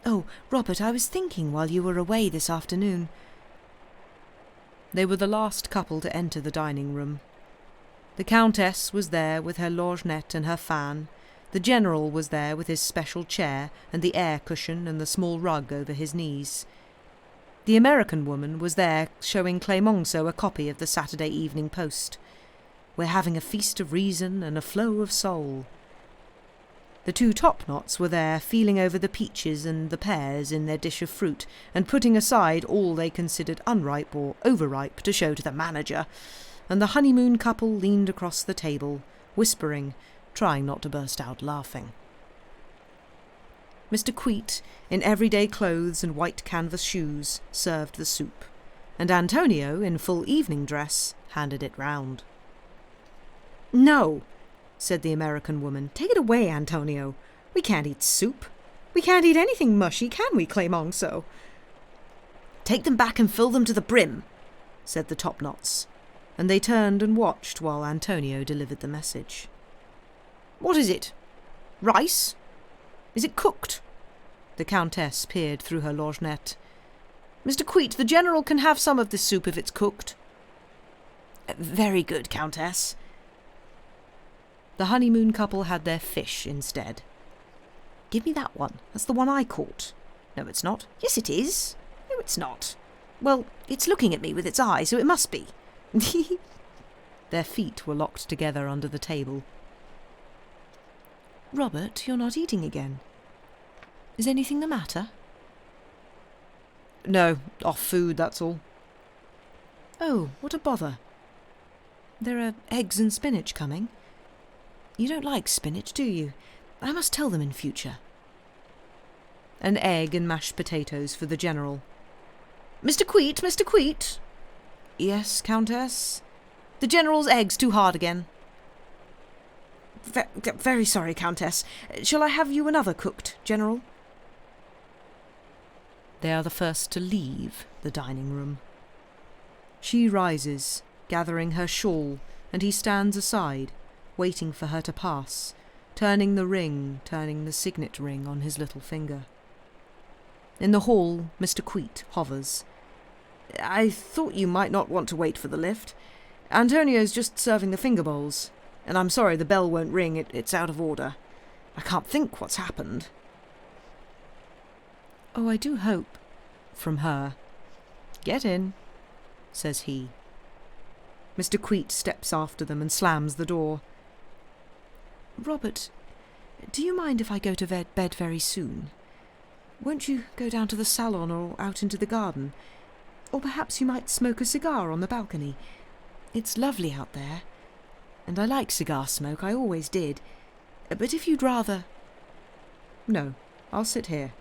Oh, Robert, I was thinking while you were away this afternoon. They were the last couple to enter the dining room. The Countess was there with her lorgnette and her fan. The General was there with his special chair and the air cushion and the small rug over his knees. The American woman was there showing Clemenceau a copy of the Saturday Evening Post. We're having a feast of reason and a flow of soul. The two top-knots were there feeling over the peaches and the pears in their dish of fruit and putting aside all they considered unripe or overripe to show to the manager, and the honeymoon couple leaned across the table, whispering, trying not to burst out laughing. Mr. Queet, in everyday clothes and white canvas shoes, served the soup, and Antonio, in full evening dress, handed it round. No, said the American woman. Take it away, Antonio. We can't eat soup. We can't eat anything mushy, can we, Clemenceau? Take them back and fill them to the brim, said the top-knots, and they turned and watched while Antonio delivered the message. What is it? Rice? Is it cooked? The Countess peered through her lorgnette. Mr. Queet, the General can have some of this soup if it's cooked. Very good, Countess. The honeymoon couple had their fish instead. Give me that one. That's the one I caught. No, it's not. Yes, it is. No, it's not. Well, it's looking at me with its eye, so it must be. Their feet were locked together under the table. Robert, you're not eating again. Is anything the matter? No, off food, that's all. Oh, what a bother. There are eggs and spinach coming. You don't like spinach, do you? I must tell them in future. An egg and mashed potatoes for the General. Mr. Queet, Mr. Queet. Yes, Countess? The General's egg's too hard again. Very sorry, Countess. Shall I have you another cooked, General? They are the first to leave the dining room. She rises, gathering her shawl, and he stands aside, waiting for her to pass, turning the signet ring on his little finger. In the hall, Mr. Queet hovers. I thought you might not want to wait for the lift. Antonio's just serving the finger bowls, and I'm sorry the bell won't ring, it's out of order. I can't think what's happened. Oh, I do hope, from her. Get in, says he. Mr. Queet steps after them and slams the door. Robert, do you mind if I go to bed very soon? Won't you go down to the salon or out into the garden? Or perhaps you might smoke a cigar on the balcony. It's lovely out there, and I like cigar smoke, I always did. But if you'd rather... No, I'll sit here.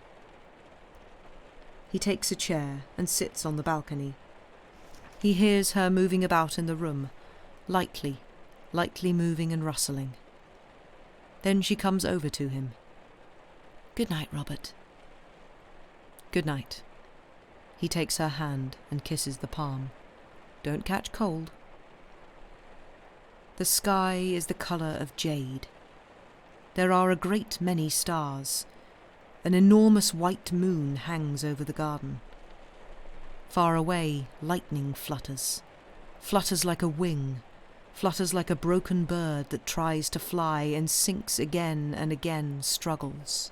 He takes a chair and sits on the balcony. He hears her moving about in the room, lightly moving and rustling. Then she comes over to him. "Good night, Robert." "Good night." He takes her hand and kisses the palm. "Don't catch cold." The sky is the colour of jade. There are a great many stars. An enormous white moon hangs over the garden. Far away, lightning flutters like a wing, flutters like a broken bird that tries to fly and sinks again and again, struggles.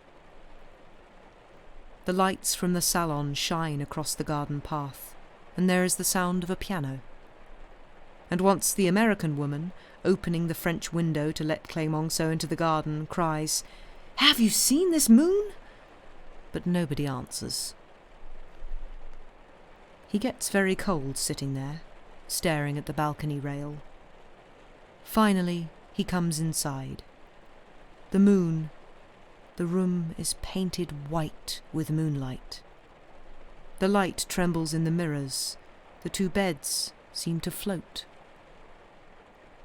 The lights from the salon shine across the garden path, and there is the sound of a piano. And once the American woman, opening the French window to let Clemenceau into the garden, cries, "Have you seen this moon?" But nobody answers. He gets very cold sitting there, staring at the balcony rail. Finally, he comes inside. The moon, the room is painted white with moonlight. The light trembles in the mirrors. The two beds seem to float.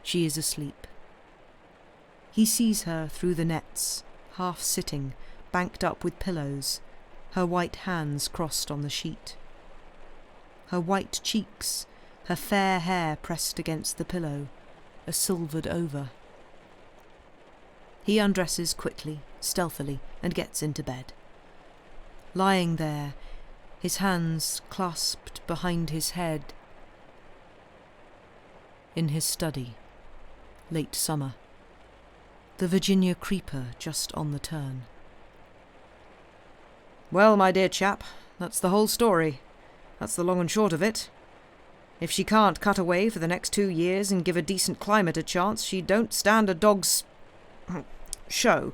She is asleep. He sees her through the nets, half sitting, banked up with pillows, her white hands crossed on the sheet. Her white cheeks, her fair hair pressed against the pillow, are silvered over. He undresses quickly, stealthily, and gets into bed. Lying there, his hands clasped behind his head, in his study, late summer, the Virginia creeper just on the turn. "Well, my dear chap, that's the whole story. That's the long and short of it. If she can't cut away for the next 2 years and give a decent climate a chance, she don't stand a dog's show.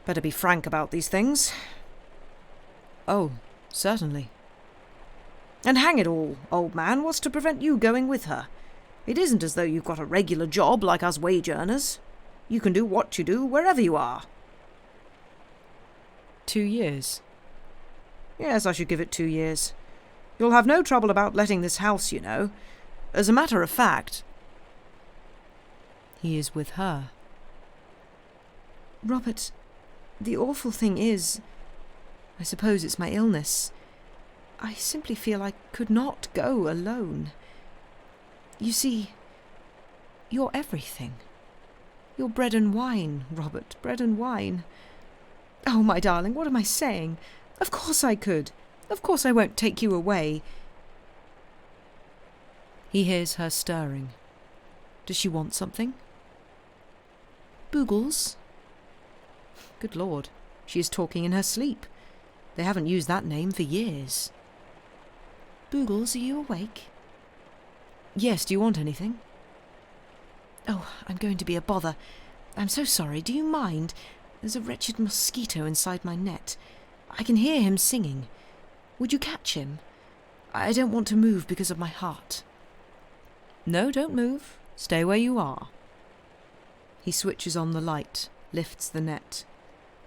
Better be frank about these things." "Oh, certainly." "And hang it all, old man, what's to prevent you going with her? It isn't as though you've got a regular job like us wage earners. You can do what you do wherever you are." 2 years. "Yes, I should give it 2 years. You'll have no trouble about letting this house, you know. As a matter of fact..." He is with her. "Robert, the awful thing is, I suppose it's my illness. I simply feel I could not go alone. You see, you're everything. You're bread and wine, Robert, bread and wine. Oh, my darling, what am I saying? Of course I could. Of course I won't take you away." He hears her stirring. Does she want something? "Boogles?" Good Lord, she is talking in her sleep. They haven't used that name for years. "Boogles, are you awake?" "Yes, do you want anything?" "Oh, I'm going to be a bother. I'm so sorry. Do you mind? There's a wretched mosquito inside my net. I can hear him singing. Would you catch him? I don't want to move because of my heart." "No, don't move. Stay where you are." He switches on the light, lifts the net.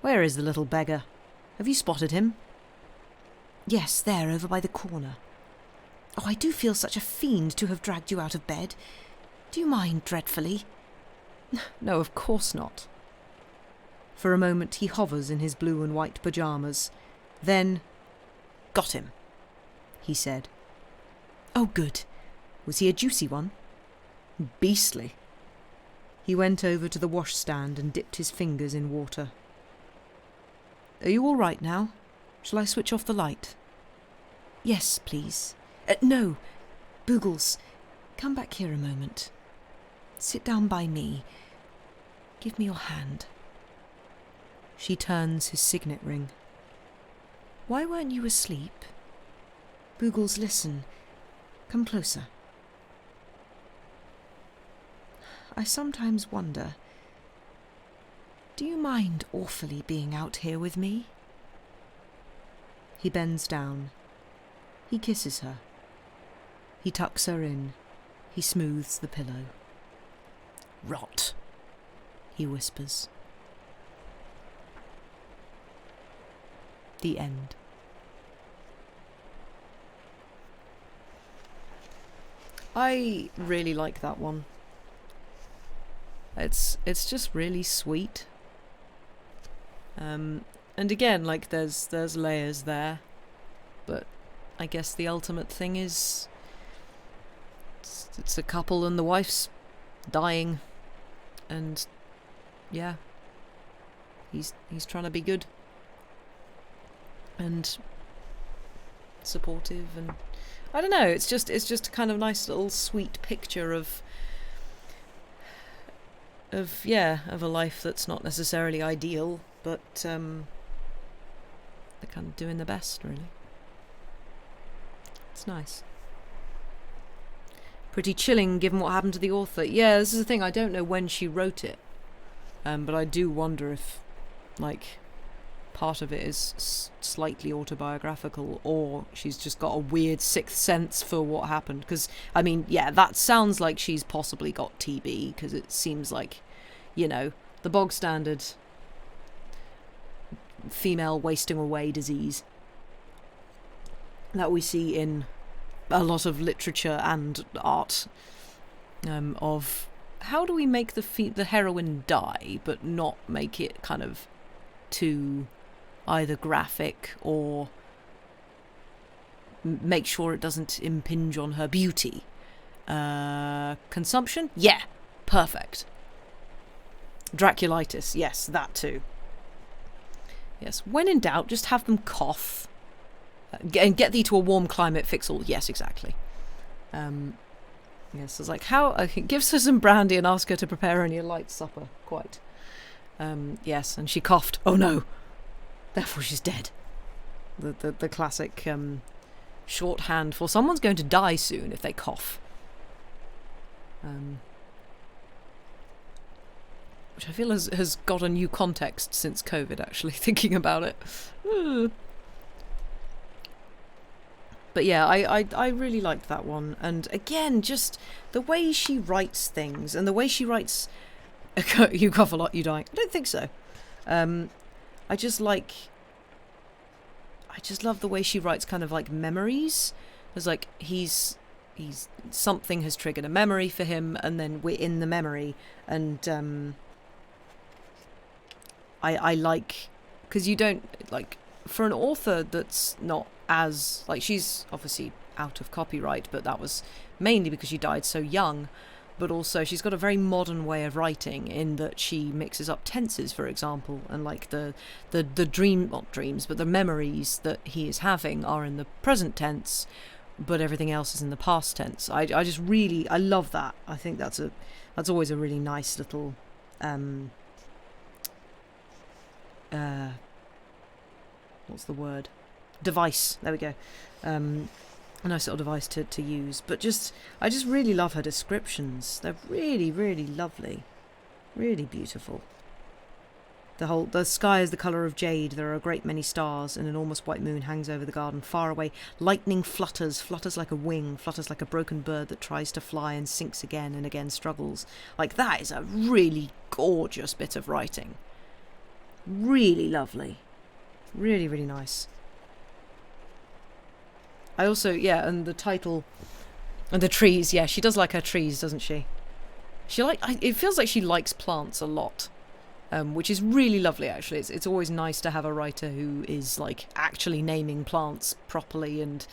"Where is the little beggar? Have you spotted him?" "Yes, there, over by the corner. Oh, I do feel such a fiend to have dragged you out of bed. Do you mind dreadfully?" "No, of course not." For a moment he hovers in his blue and white pyjamas. Then, "Got him," he said. "Oh, good. Was he a juicy one?" "Beastly." He went over to the washstand and dipped his fingers in water. "Are you all right now? Shall I switch off the light?" "Yes, please. No, Boogles, come back here a moment. Sit down by me. Give me your hand." She turns his signet ring. "Why weren't you asleep? Boogles, listen. Come closer. I sometimes wonder, do you mind awfully being out here with me?" He bends down. He kisses her. He tucks her in. He smooths the pillow. "Rot," he whispers. The end. I really like that one. It's just really sweet. And again, like there's layers there, but I guess the ultimate thing is it's a couple and the wife's dying, and yeah, he's trying to be good and supportive, and I don't know, it's just a kind of nice little sweet picture of a life that's not necessarily ideal, but they're kind of doing the best, really. It's nice. Pretty chilling given what happened to the author. Yeah, this is the thing, I don't know when she wrote it, but I do wonder if, like, part of it is slightly autobiographical, or she's just got a weird sixth sense for what happened. Because, I mean, yeah, that sounds like she's possibly got TB, because it seems like, you know, the bog standard female wasting away disease that we see in a lot of literature and art, of how do we make the heroine die but not make it kind of too either graphic or make sure it doesn't impinge on her beauty. Consumption? Yeah, perfect. Draculitis, yes, that too. Yes, when in doubt, just have them cough. And get thee to a warm climate, fix all. Yes, exactly. Yes, it's like, how... gives her some brandy and ask her to prepare only a light supper. Quite. Yes, and she coughed. Oh no! Therefore she's dead. The classic shorthand for someone's going to die soon if they cough. Which I feel has got a new context since COVID, actually, thinking about it. But yeah, I really liked that one. And again, just the way she writes things, and the way she writes... You cough a lot, you dying. I don't think so. I just love the way she writes kind of like memories. It's like he's something has triggered a memory for him, and then we're in the memory, and I like, because you don't, like, for an author that's not as, like, she's obviously out of copyright, but that was mainly because she died so young. But also she's got a very modern way of writing in that she mixes up tenses, for example, and like the not dreams, but the memories that he is having are in the present tense, but everything else is in the past tense. I just really, I love that. I think that's always a really nice little what's the word? Device. There we go. A nice little device to use. But I just really love her descriptions. They're really, really lovely. Really beautiful. The sky is the colour of jade. There are a great many stars. An enormous white moon hangs over the garden far away. Lightning flutters like a wing, flutters like a broken bird that tries to fly and sinks again and again struggles. Like, that is a really gorgeous bit of writing. Really lovely. Really, really nice. I also, yeah, and the title, and the trees, yeah, she does like her trees, doesn't she? It feels like she likes plants a lot, which is really lovely, actually. It's always nice to have a writer who is, like, actually naming plants properly and,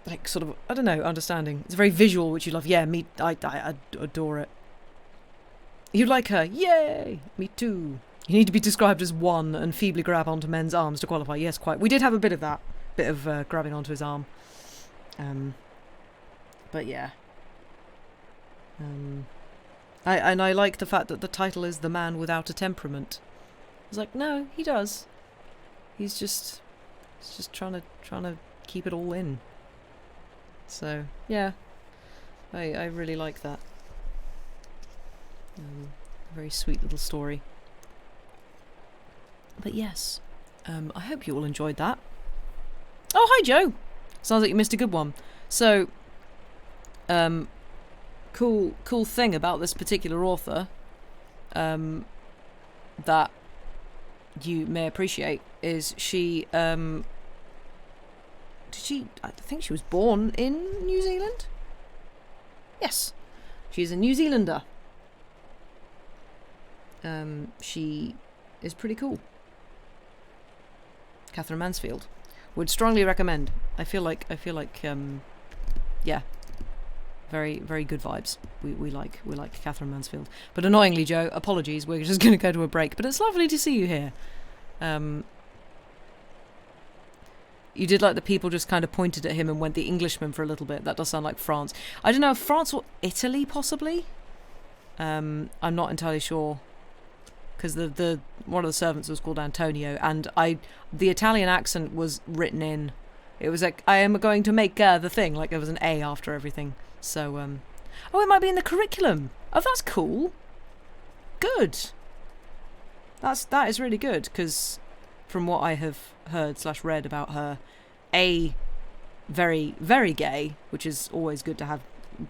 like, sort of, I don't know, understanding. It's very visual, which you love. Yeah, I adore it. You like her? Yay! Me too. You need to be described as one and feebly grab onto men's arms to qualify. Yes, quite. We did have a bit of that. Bit of grabbing onto his arm. But yeah. I like the fact that the title is The Man Without a Temperament. I was like, no, he does. He's just trying to keep it all in. So, yeah. I really like that. Very sweet little story. But yes. I hope you all enjoyed that. Oh, hi, Joe. Sounds like you missed a good one. So, cool thing about this particular author, that you may appreciate is she I think she was born in New Zealand. Yes, she's a New Zealander. She is pretty cool. Katherine Mansfield. Would strongly recommend. I feel like yeah, very, very good vibes. We like Katherine Mansfield. But annoyingly, Joe, apologies, we're just going to go to a break. But it's lovely to see you here. You did like the people just kind of pointed at him and went the Englishman for a little bit. That does sound like France. I don't know, France or Italy possibly. I'm not entirely sure. Because the one of the servants was called Antonio, and the Italian accent was written in. It was like, I am going to make the thing, like there was an A after everything. So, oh, it might be in the curriculum. Oh, that's cool. Good. That is really good, because from what I have heard / read about her, A, very, very gay, which is always good to have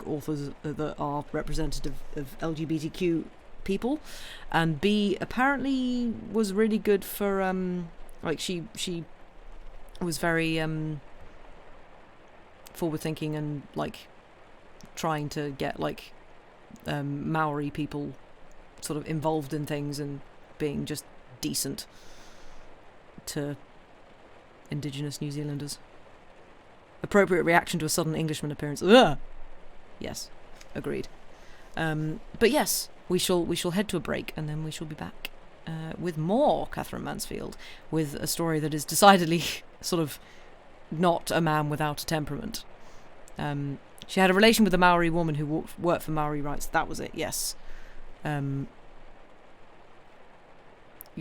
authors that are representative of LGBTQ people, and B, apparently was really good for like she was very forward thinking and like trying to get like Maori people sort of involved in things and being just decent to Indigenous New Zealanders. Appropriate reaction to a sudden Englishman appearance. Ugh! Yes, agreed. But yes, we shall head to a break, and then we shall be back with more Katherine Mansfield, with a story that is decidedly sort of not a man without a temperament. She had a relation with a Maori woman who worked for Maori rights. That was it, yes. You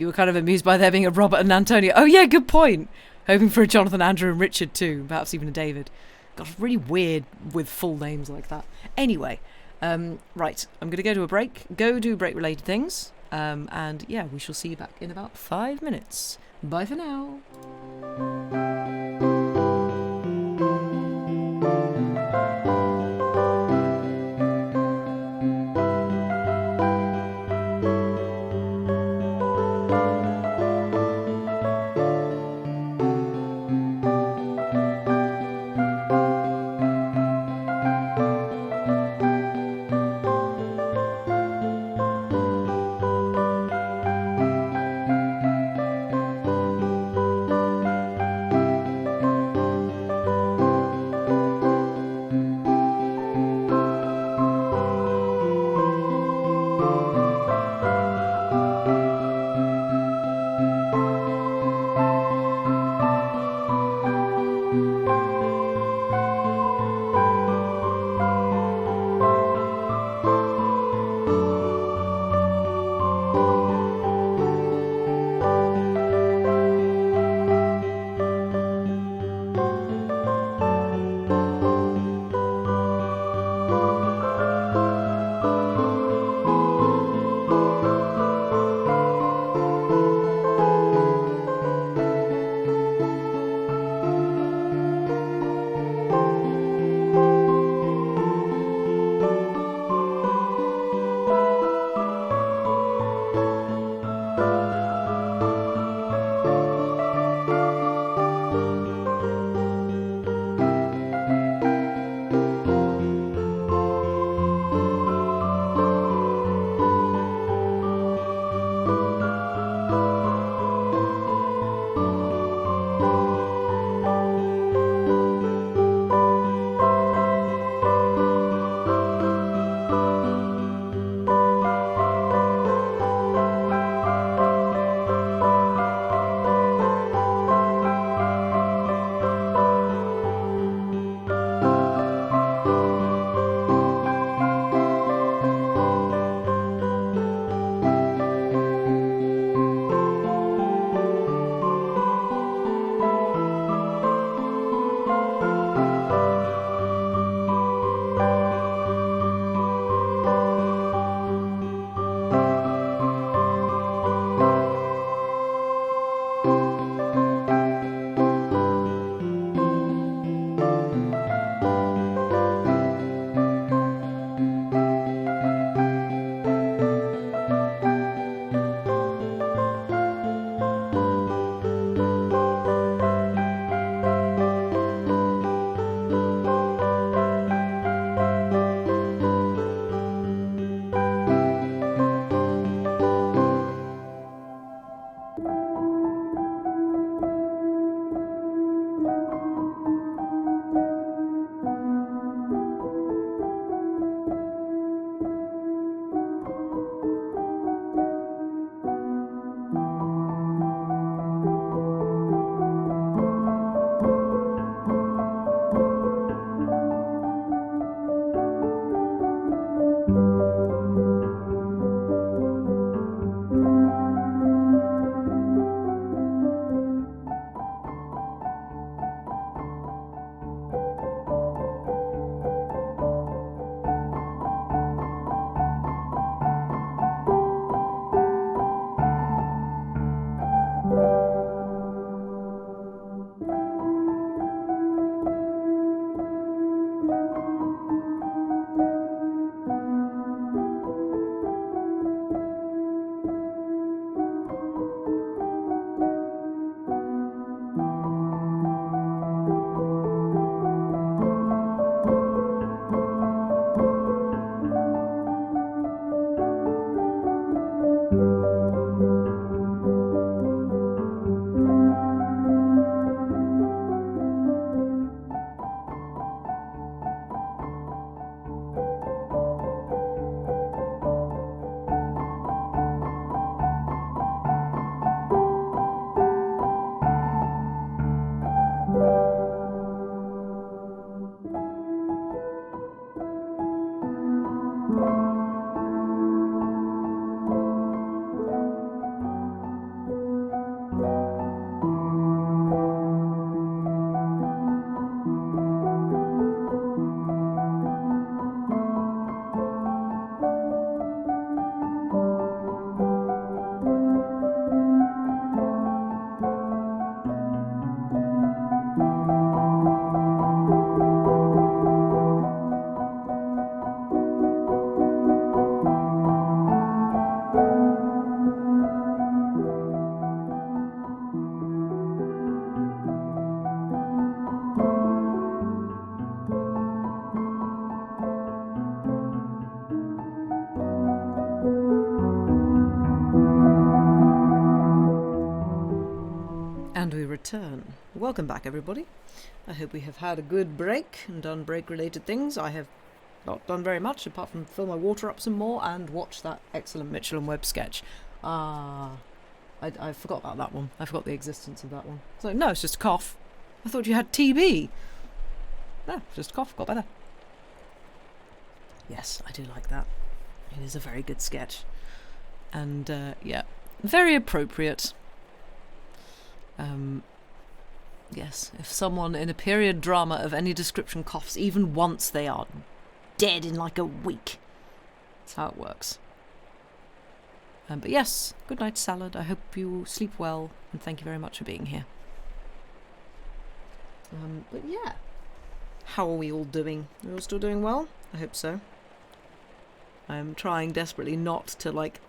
were kind of amused by there being a Robert and Antonio. Oh yeah, good point. Hoping for a Jonathan, Andrew and Richard too, perhaps even a David. God, really weird with full names like that. Anyway, right, I'm going to go to a break, go do break-related things, and yeah, we shall see you back in about 5 minutes. Bye for now. return. Welcome back, everybody. I hope we have had a good break and done break-related things. I have not done very much, apart from fill my water up some more and watch that excellent Mitchell and Webb sketch. I forgot about that one. I forgot the existence of that one. So, no, it's just a cough. I thought you had TB. No, just a cough. Got better. Yes, I do like that. It is a very good sketch. And, yeah, very appropriate. Yes, if someone in a period drama of any description coughs even once, they are dead in like a week. That's how it works. But yes, good night, Salad. I hope you sleep well, and thank you very much for being here. But yeah, how are we all doing? Are we all still doing well? I hope so. I'm trying desperately not to, like,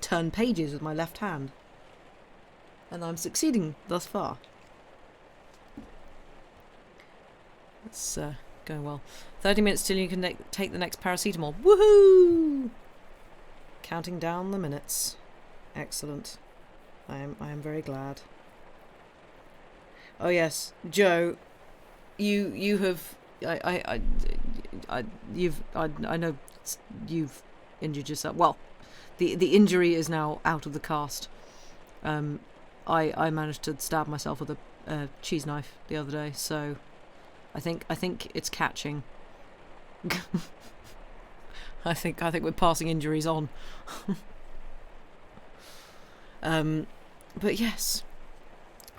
turn pages with my left hand. And I'm succeeding thus far. It's going well. 30 minutes till you can take the next paracetamol. Woohoo! Counting down the minutes. Excellent. I am very glad. Oh yes, Joe, you have I know you've injured yourself. Well, the injury is now out of the cast. I managed to stab myself with a cheese knife the other day, so I think it's catching. I think we're passing injuries on. But yes,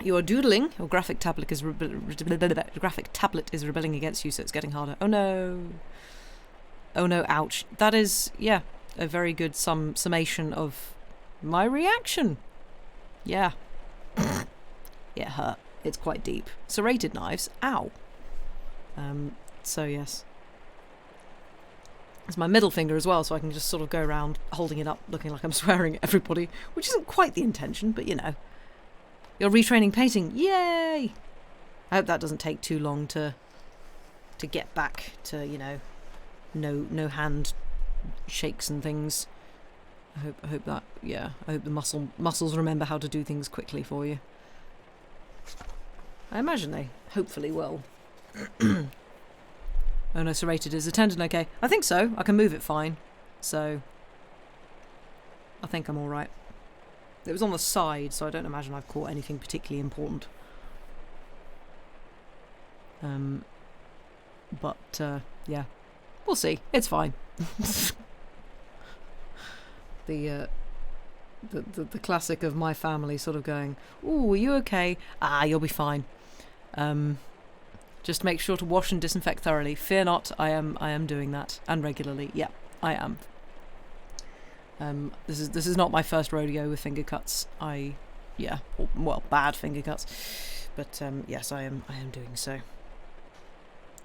you are doodling. Your graphic tablet is rebelling against you, so it's getting harder. Oh no! Oh no! Ouch! That is, yeah, a very good summation of my reaction. Yeah. It hurt. It's quite deep. Serrated knives. Ow. So yes. It's my middle finger as well, so I can just sort of go around holding it up, looking like I'm swearing at everybody, which isn't quite the intention, but you know. You're retraining painting. Yay! I hope that doesn't take too long to get back to, you know, no hand shakes and things. I hope that, yeah, I hope the muscles remember how to do things quickly for you. I imagine they hopefully will. Oh no, serrated. Is the tendon okay? I think so. I can move it fine. So, I think I'm alright. It was on the side, so I don't imagine I've caught anything particularly important. But, yeah. We'll see. It's fine. The classic of my family sort of going, "Ooh, are you okay? Ah, you'll be fine. Just make sure to wash and disinfect thoroughly. Fear not, I am doing that, and regularly. Yeah, I am. This is not my first rodeo with finger cuts. Bad finger cuts, but yes, I am doing so.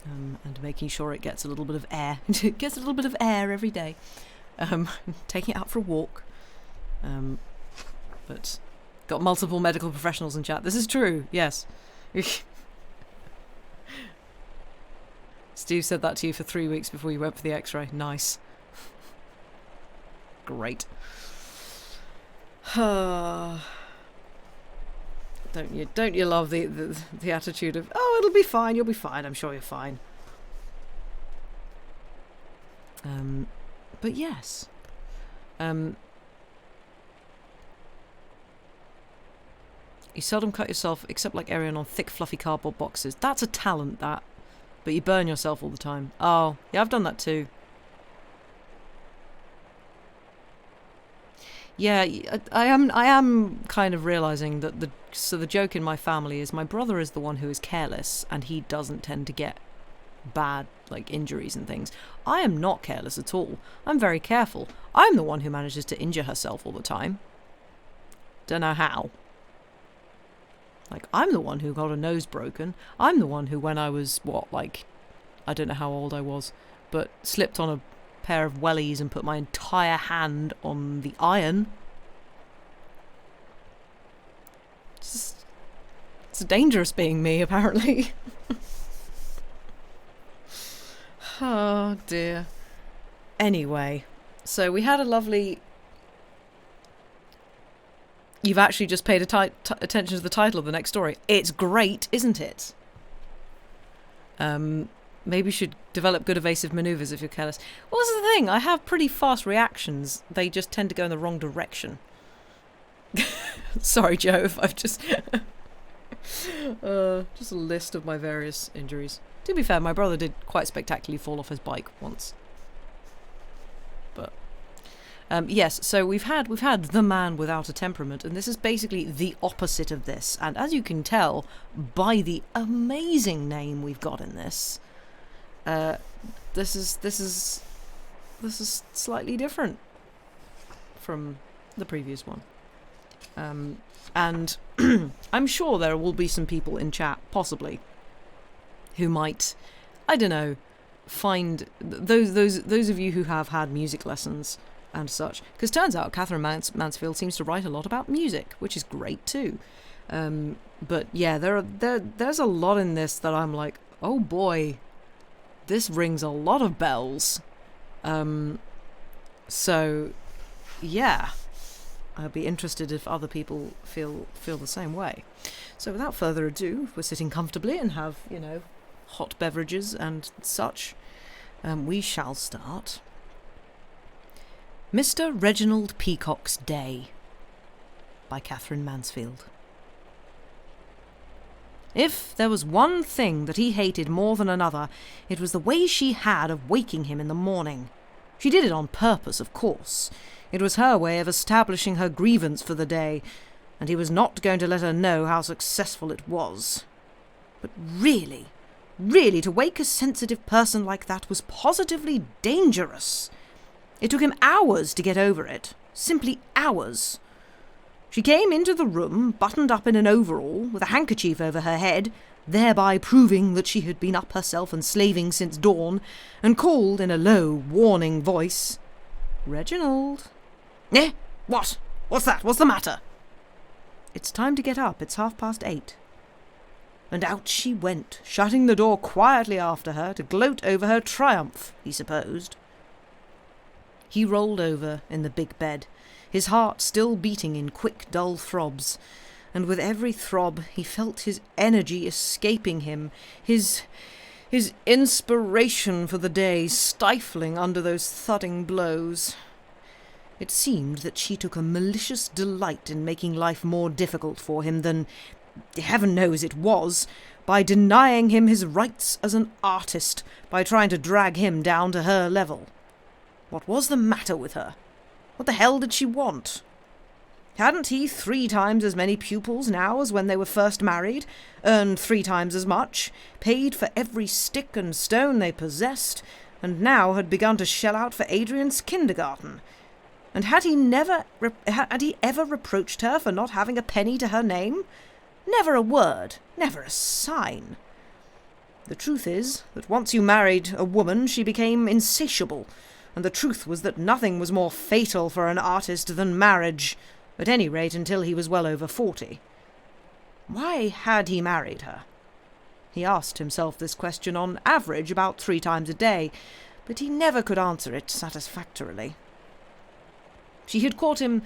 And making sure it gets a little bit of air. It gets a little bit of air every day. Taking it out for a walk. But got multiple medical professionals in chat. This is true. Yes. Steve said that to you for 3 weeks before you went for the X-ray. Nice. Great. Don't you love the attitude of, oh, it'll be fine, you'll be fine, I'm sure you're fine. But yes. You seldom cut yourself, except like Arian, on thick fluffy cardboard boxes. That's a talent, that. But you burn yourself all the time. Oh, yeah, I've done that too. Yeah, I am kind of realising that the joke in my family is my brother is the one who is careless, and he doesn't tend to get bad, like, injuries and things. I am not careless at all. I'm very careful. I'm the one who manages to injure herself all the time. Don't know how. Like, I'm the one who got a nose broken. I'm the one who, when I was, I don't know how old I was, but slipped on a pair of wellies and put my entire hand on the iron. It's dangerous being me, apparently. Oh, dear. Anyway, so we had a lovely You've actually just paid attention to the title of the next story. It's great, isn't it? Maybe you should develop good evasive manoeuvres if you're careless. Well, this is the thing. I have pretty fast reactions. They just tend to go in the wrong direction. Sorry, Joe, if I've just... just a list of my various injuries. To be fair, my brother did quite spectacularly fall off his bike once. But yes, so we've had The Man Without a Temperament, and this is basically the opposite of this. And as you can tell by the amazing name we've got in this, this is slightly different from the previous one. And I'm sure there will be some people in chat, possibly, who might, I don't know, find those of you who have had music lessons and such, because turns out Katherine Mansfield seems to write a lot about music, which is great too. But yeah, there's a lot in this that I'm like, oh boy, this rings a lot of bells. So yeah, I'd be interested if other people feel the same way. So without further ado, we're sitting comfortably and have, hot beverages and such. We shall start. Mr. Reginald Peacock's Day by Katherine Mansfield. If there was one thing that he hated more than another, it was the way she had of waking him in the morning. She did it on purpose, of course. It was her way of establishing her grievance for the day, and he was not going to let her know how successful it was. But really, to wake a sensitive person like that was positively dangerous. It took him hours to get over it, simply hours. She came into the room, buttoned up in an overall, with a handkerchief over her head, thereby proving that she had been up herself and slaving since dawn, and called in a low, warning voice, "Reginald." "Eh? What? What's that? What's the matter?" "It's time to get up. It's 8:30. And out she went, shutting the door quietly after her to gloat over her triumph, he supposed. He rolled over in the big bed, his heart still beating in quick, dull throbs, and with every throb he felt his energy escaping him, his inspiration for the day stifling under those thudding blows. It seemed that she took a malicious delight in making life more difficult for him than, heaven knows it was, by denying him his rights as an artist, by trying to drag him down to her level. What was the matter with her? What the hell did she want? Hadn't he 3 times as many pupils now as when they were first married, earned 3 times as much, paid for every stick and stone they possessed, and now had begun to shell out for Adrian's kindergarten? And had he ever reproached her for not having a penny to her name? Never a word, never a sign. The truth is that once you married a woman, she became insatiable, and the truth was that nothing was more fatal for an artist than marriage, at any rate until he was well over 40. Why had he married her? He asked himself this question on average about 3 times a day, but he never could answer it satisfactorily. She had caught him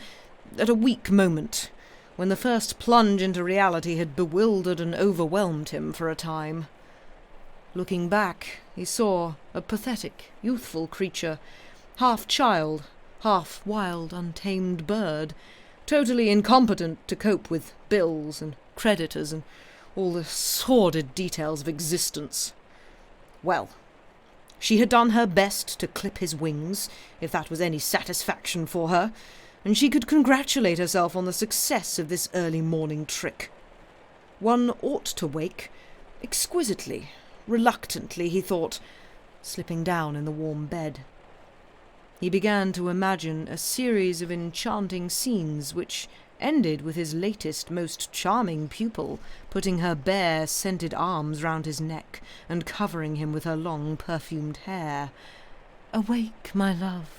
at a weak moment, when the first plunge into reality had bewildered and overwhelmed him for a time. Looking back, he saw a pathetic, youthful creature, half child, half wild, untamed bird, totally incompetent to cope with bills and creditors and all the sordid details of existence. Well, she had done her best to clip his wings, if that was any satisfaction for her, and she could congratulate herself on the success of this early morning trick. One ought to wake exquisitely, reluctantly, he thought, slipping down in the warm bed. He began to imagine a series of enchanting scenes which ended with his latest, most charming pupil putting her bare, scented arms round his neck and covering him with her long, perfumed hair. "Awake, my love."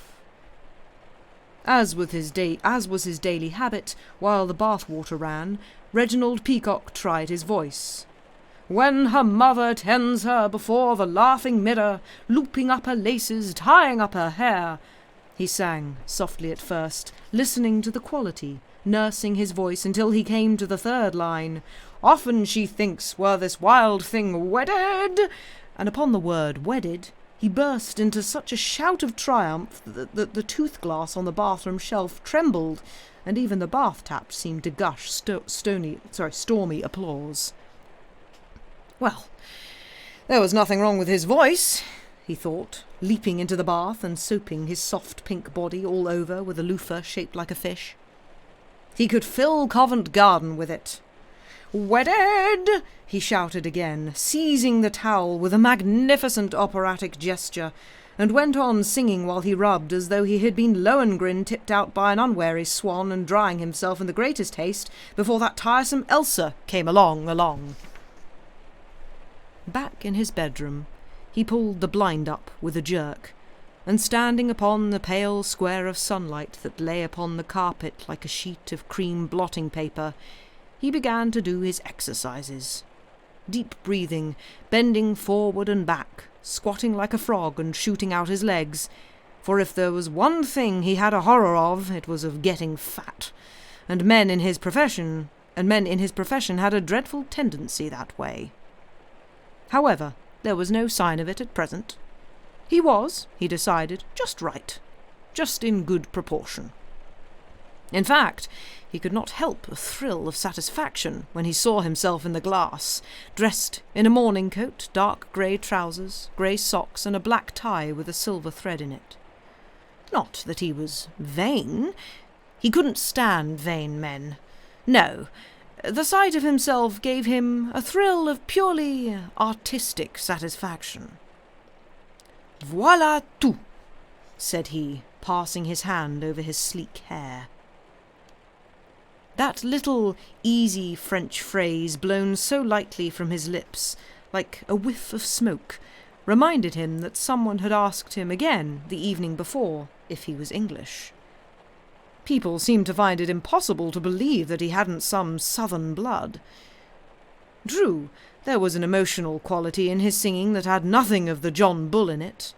As was his daily habit, while the bath-water ran, Reginald Peacock tried his voice. "When her mother tends her before the laughing mirror, looping up her laces, tying up her hair," he sang, softly at first, listening to the quality, nursing his voice until he came to the third line. Often she thinks, were this wild thing wedded, and upon the word wedded, he burst into such a shout of triumph that the tooth glass on the bathroom shelf trembled, and even the bath tap seemed to gush stormy applause. Well, there was nothing wrong with his voice, he thought, leaping into the bath and soaping his soft pink body all over with a loofah shaped like a fish. He could fill Covent Garden with it. Wedded! He shouted again, seizing the towel with a magnificent operatic gesture, and went on singing while he rubbed as though he had been Lohengrin tipped out by an unwary swan and drying himself in the greatest haste before that tiresome Elsa came along. Back in his bedroom, he pulled the blind up with a jerk, and standing upon the pale square of sunlight that lay upon the carpet like a sheet of cream blotting paper, he began to do his exercises. Deep breathing, bending forward and back, squatting like a frog and shooting out his legs, for if there was one thing he had a horror of, it was of getting fat, and men in his profession had a dreadful tendency that way. However, there was no sign of it at present. He was, he decided, just right, just in good proportion. In fact, he could not help a thrill of satisfaction when he saw himself in the glass, dressed in a morning coat, dark grey trousers, grey socks, and a black tie with a silver thread in it. Not that he was vain. He couldn't stand vain men. No, the sight of himself gave him a thrill of purely artistic satisfaction. "Voilà tout," said he, passing his hand over his sleek hair. That little, easy French phrase, blown so lightly from his lips, like a whiff of smoke, reminded him that someone had asked him again the evening before if he was English. People seemed to find it impossible to believe that he hadn't some southern blood. True, there was an emotional quality in his singing that had nothing of the John Bull in it.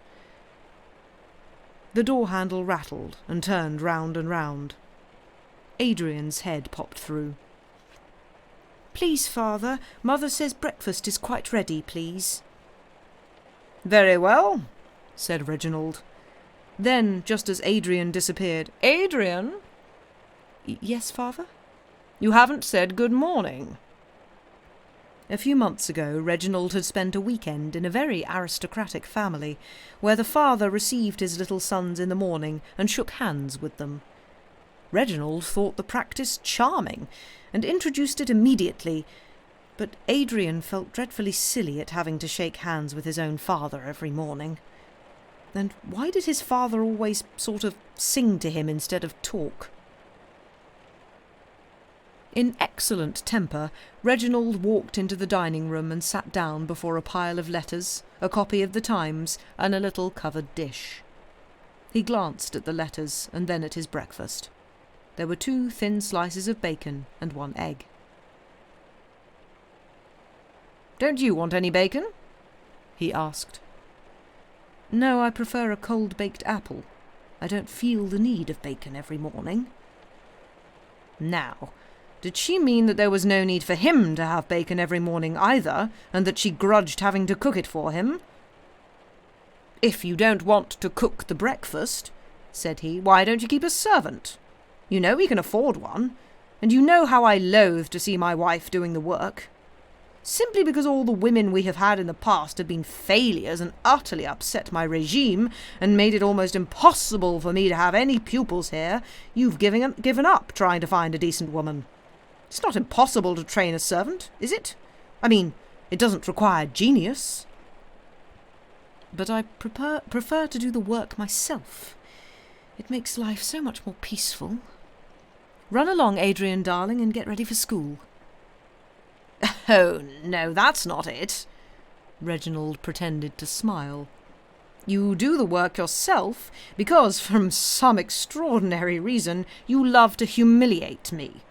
The door handle rattled and turned round and round. Adrian's head popped through. "Please, father, mother says breakfast is quite ready, please." "Very well," said Reginald. Then, just as Adrian disappeared, "Adrian?" "Yes, father?" "You haven't said good morning." A few months ago, Reginald had spent a weekend in a very aristocratic family, where the father received his little sons in the morning and shook hands with them. Reginald thought the practice charming, and introduced it immediately, but Adrian felt dreadfully silly at having to shake hands with his own father every morning. And why did his father always sort of sing to him instead of talk? In excellent temper, Reginald walked into the dining room and sat down before a pile of letters, a copy of the Times, and a little covered dish. He glanced at the letters and then at his breakfast. There were 2 thin slices of bacon and 1 egg. "Don't you want any bacon?" he asked. "No, I prefer a cold-baked apple. I don't feel the need of bacon every morning." Now, did she mean that there was no need for him to have bacon every morning either, and that she grudged having to cook it for him? "If you don't want to cook the breakfast," said he, "why don't you keep a servant? You know we can afford one, and you know how I loathe to see my wife doing the work. Simply because all the women we have had in the past have been failures and utterly upset my regime and made it almost impossible for me to have any pupils here, you've given up trying to find a decent woman. It's not impossible to train a servant, is it? I mean, it doesn't require genius." "But I prefer to do the work myself. It makes life so much more peaceful. Run along, Adrian, darling, and get ready for school." "Oh, no, that's not it." Reginald pretended to smile. "You do the work yourself because, from some extraordinary reason, you love to humiliate me.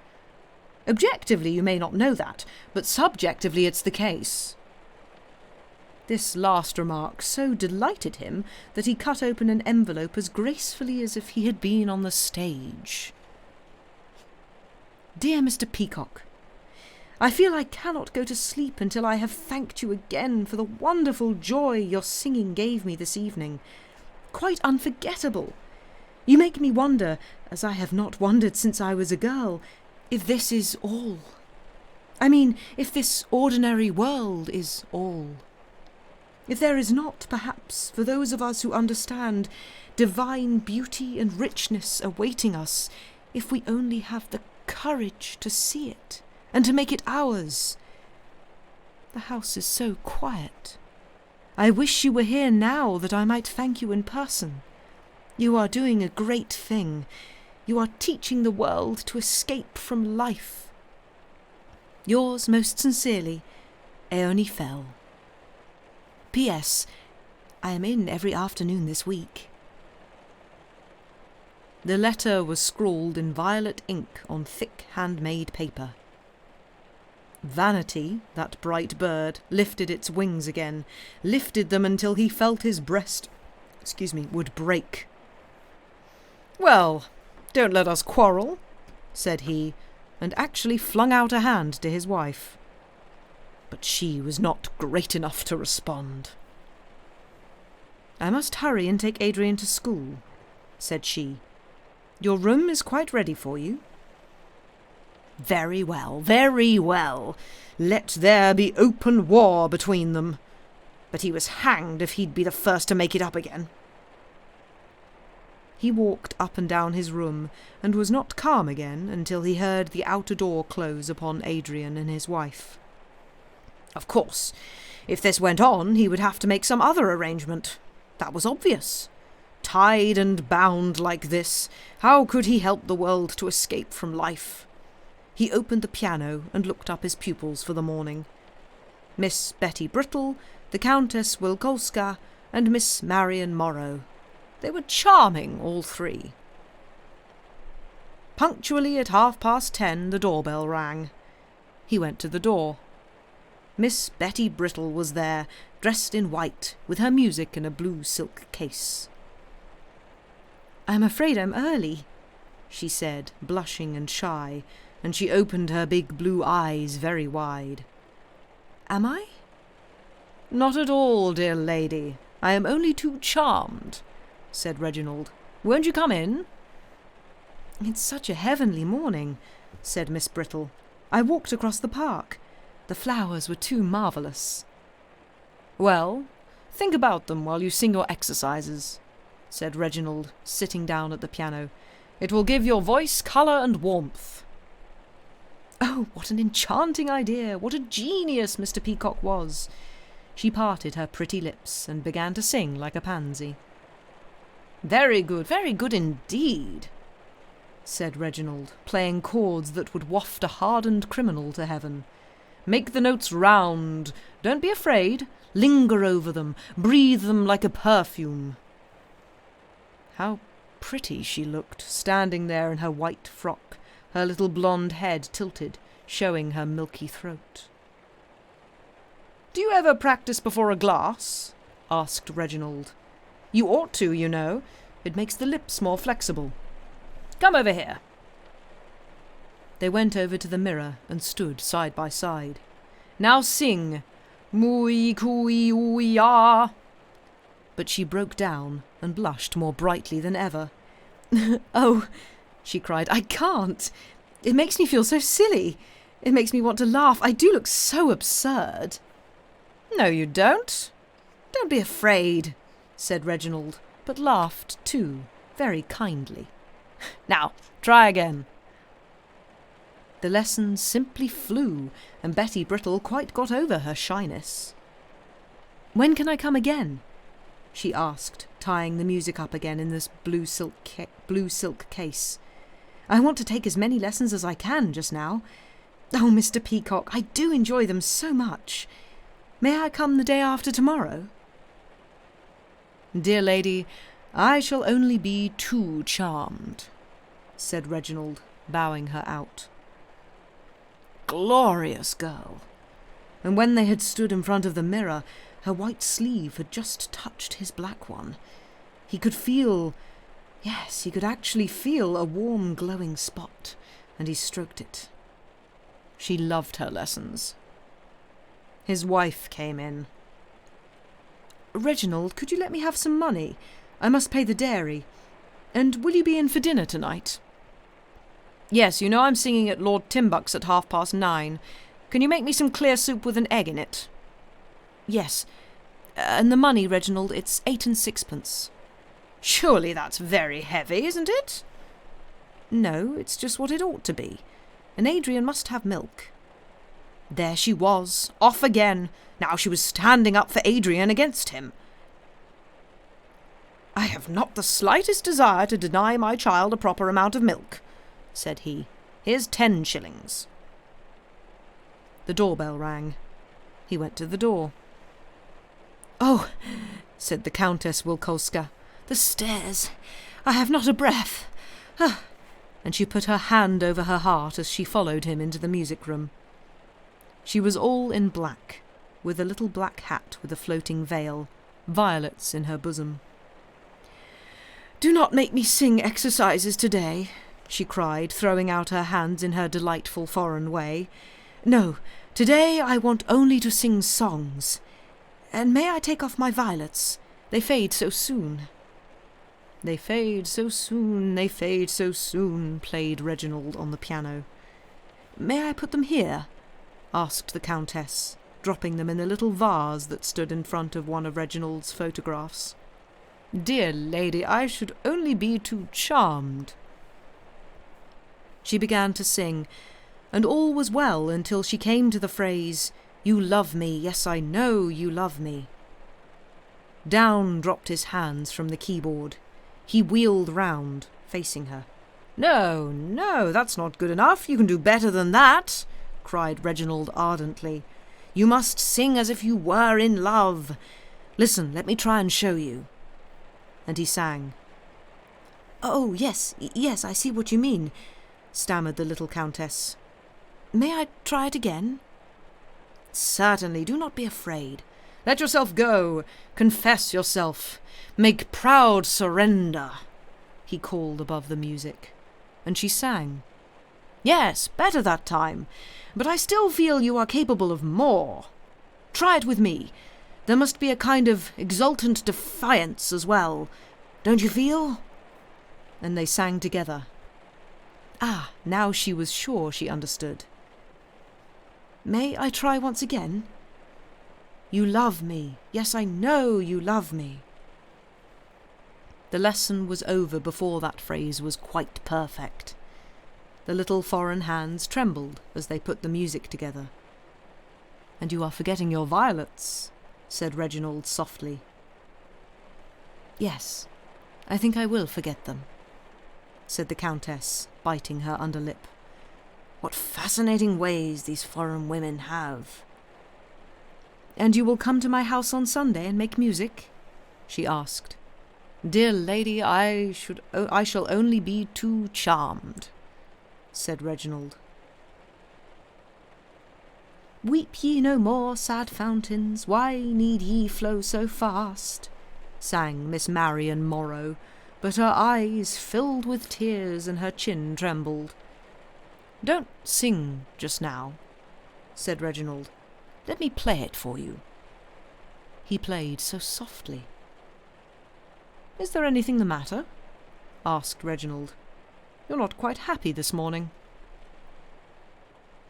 Objectively, you may not know that, but subjectively it's the case." This last remark so delighted him that he cut open an envelope as gracefully as if he had been on the stage. Dear Mr. Peacock, I feel I cannot go to sleep until I have thanked you again for the wonderful joy your singing gave me this evening. Quite unforgettable. You make me wonder, as I have not wondered since I was a girl, if this is all. I mean, if this ordinary world is all. If there is not, perhaps, for those of us who understand, divine beauty and richness awaiting us, if we only have the courage to see it and to make it ours. The house is so quiet. I wish you were here now that I might thank you in person. You are doing a great thing. You are teaching the world to escape from life. Yours most sincerely, Aeone Fell. P.S. I am in every afternoon this week. The letter was scrawled in violet ink on thick handmade paper. Vanity, that bright bird, lifted its wings again, lifted them until he felt his breast, would break. "Well, don't let us quarrel," said he, and actually flung out a hand to his wife. But she was not great enough to respond. "I must hurry and take Adrian to school," said she. "Your room is quite ready for you." "Very well, very well. Let there be open war between them. But he was hanged if he'd be the first to make it up again." He walked up and down his room, and was not calm again until he heard the outer door close upon Adrian and his wife. Of course, if this went on, he would have to make some other arrangement. That was obvious. Tied and bound like this, how could he help the world to escape from life? He opened the piano and looked up his pupils for the morning. Miss Betty Brittle, the Countess Wilkolska, and Miss Marion Morrow. They were charming, all three. Punctually at 10:30 the doorbell rang. He went to the door. Miss Betty Brittle was there, dressed in white, with her music in a blue silk case. "I'm afraid I'm early," she said, blushing and shy, and she opened her big blue eyes very wide. "Am I?" "Not at all, dear lady. I am only too charmed," said Reginald. "Won't you come in?" "It's such a heavenly morning," said Miss Brittle. "I walked across the park. The flowers were too marvellous." "Well, think about them while you sing your exercises," said Reginald, sitting down at the piano. "It will give your voice colour and warmth." Oh, what an enchanting idea! What a genius Mr. Peacock was! She parted her pretty lips and began to sing like a pansy. very good indeed," said Reginald, playing chords that would waft a hardened criminal to heaven. "Make the notes round. Don't be afraid. Linger over them. Breathe them like a perfume." How pretty she looked, standing there in her white frock, her little blonde head tilted, showing her milky throat. "Do you ever practice before a glass?" asked Reginald. "You ought to, you know. It makes the lips more flexible. Come over here." They went over to the mirror and stood side by side. "Now sing, Mui kui ui ah." But she broke down and blushed more brightly than ever. "Oh," she cried, "I can't. It makes me feel so silly. It makes me want to laugh. I do look so absurd." "No, you don't. Don't be afraid," said Reginald, but laughed too, very kindly. "Now, try again." The lessons simply flew, and Betty Brittle quite got over her shyness. "When can I come again?" she asked, tying the music up again in this blue silk case. "I want to take as many lessons as I can just now. Oh, Mr. Peacock, I do enjoy them so much. May I come the day after tomorrow?" "Dear lady, I shall only be too charmed," said Reginald, bowing her out. Glorious girl! And when they had stood in front of the mirror, Her white sleeve had just touched his black one. He could feel, yes, he could actually feel a warm glowing spot, and he stroked it. She loved her lessons. His wife came in. "Reginald, could you let me have some money? I must pay the dairy. And will you be in for dinner tonight?" "Yes, you know I'm singing at Lord Timbuck's at 9:30. Can you make me some clear soup with an egg in it?" "Yes. And the money, Reginald, it's 8 and 6pence. "Surely that's very heavy, isn't it?" "No, it's just what it ought to be. And Adrian must have milk." There she was, off again. Now she was standing up for Adrian against him. "I have not the slightest desire to deny my child a proper amount of milk," said he. "Here's 10 shillings. The doorbell rang. He went to the door. "Oh," said the Countess Wilkolska, "the stairs. I have not a breath." And she put her hand over her heart as she followed him into the music room. She was all in black, with a little black hat with a floating veil, violets in her bosom. "Do not make me sing exercises today," she cried, throwing out her hands in her delightful foreign way. "No, today I want only to sing songs. And may I take off my violets? They fade so soon." "They fade so soon, they fade so soon," played Reginald on the piano. "May I put them here?" asked the Countess, dropping them in a little vase that stood in front of one of Reginald's photographs. "Dear lady, I should only be too charmed." She began to sing, and all was well until she came to the phrase, "You love me, yes, I know you love me." Down dropped his hands from the keyboard. He wheeled round, facing her. "No, no, that's not good enough. You can do better than that," cried Reginald ardently. "You must sing as if you were in love. Listen, let me try and show you." And he sang. "Oh, yes, I see what you mean," stammered the little Countess. "May I try it again?" "Certainly, do not be afraid. Let yourself go. Confess yourself. Make proud surrender," he called above the music. And she sang. "Yes, better that time. But I still feel you are capable of more. Try it with me. There must be a kind of exultant defiance as well. Don't you feel?" And they sang together. Ah, now she was sure she understood. "May I try once again?" "You love me. Yes, I know you love me." The lesson was over before that phrase was quite perfect. The little foreign hands trembled as they put the music together. "And you are forgetting your violets," said Reginald softly. "Yes, I think I will forget them," said the Countess, biting her underlip. "What fascinating ways these foreign women have." "And you will come to my house on Sunday and make music?" she asked. "Dear lady, I shall only be too charmed," said Reginald. "Weep ye no more, sad fountains, why need ye flow so fast?" sang Miss Marion Morrow, but her eyes filled with tears and her chin trembled. "Don't sing just now," said Reginald. "Let me play it for you." He played so softly. "Is there anything the matter?" asked Reginald. "You're not quite happy this morning."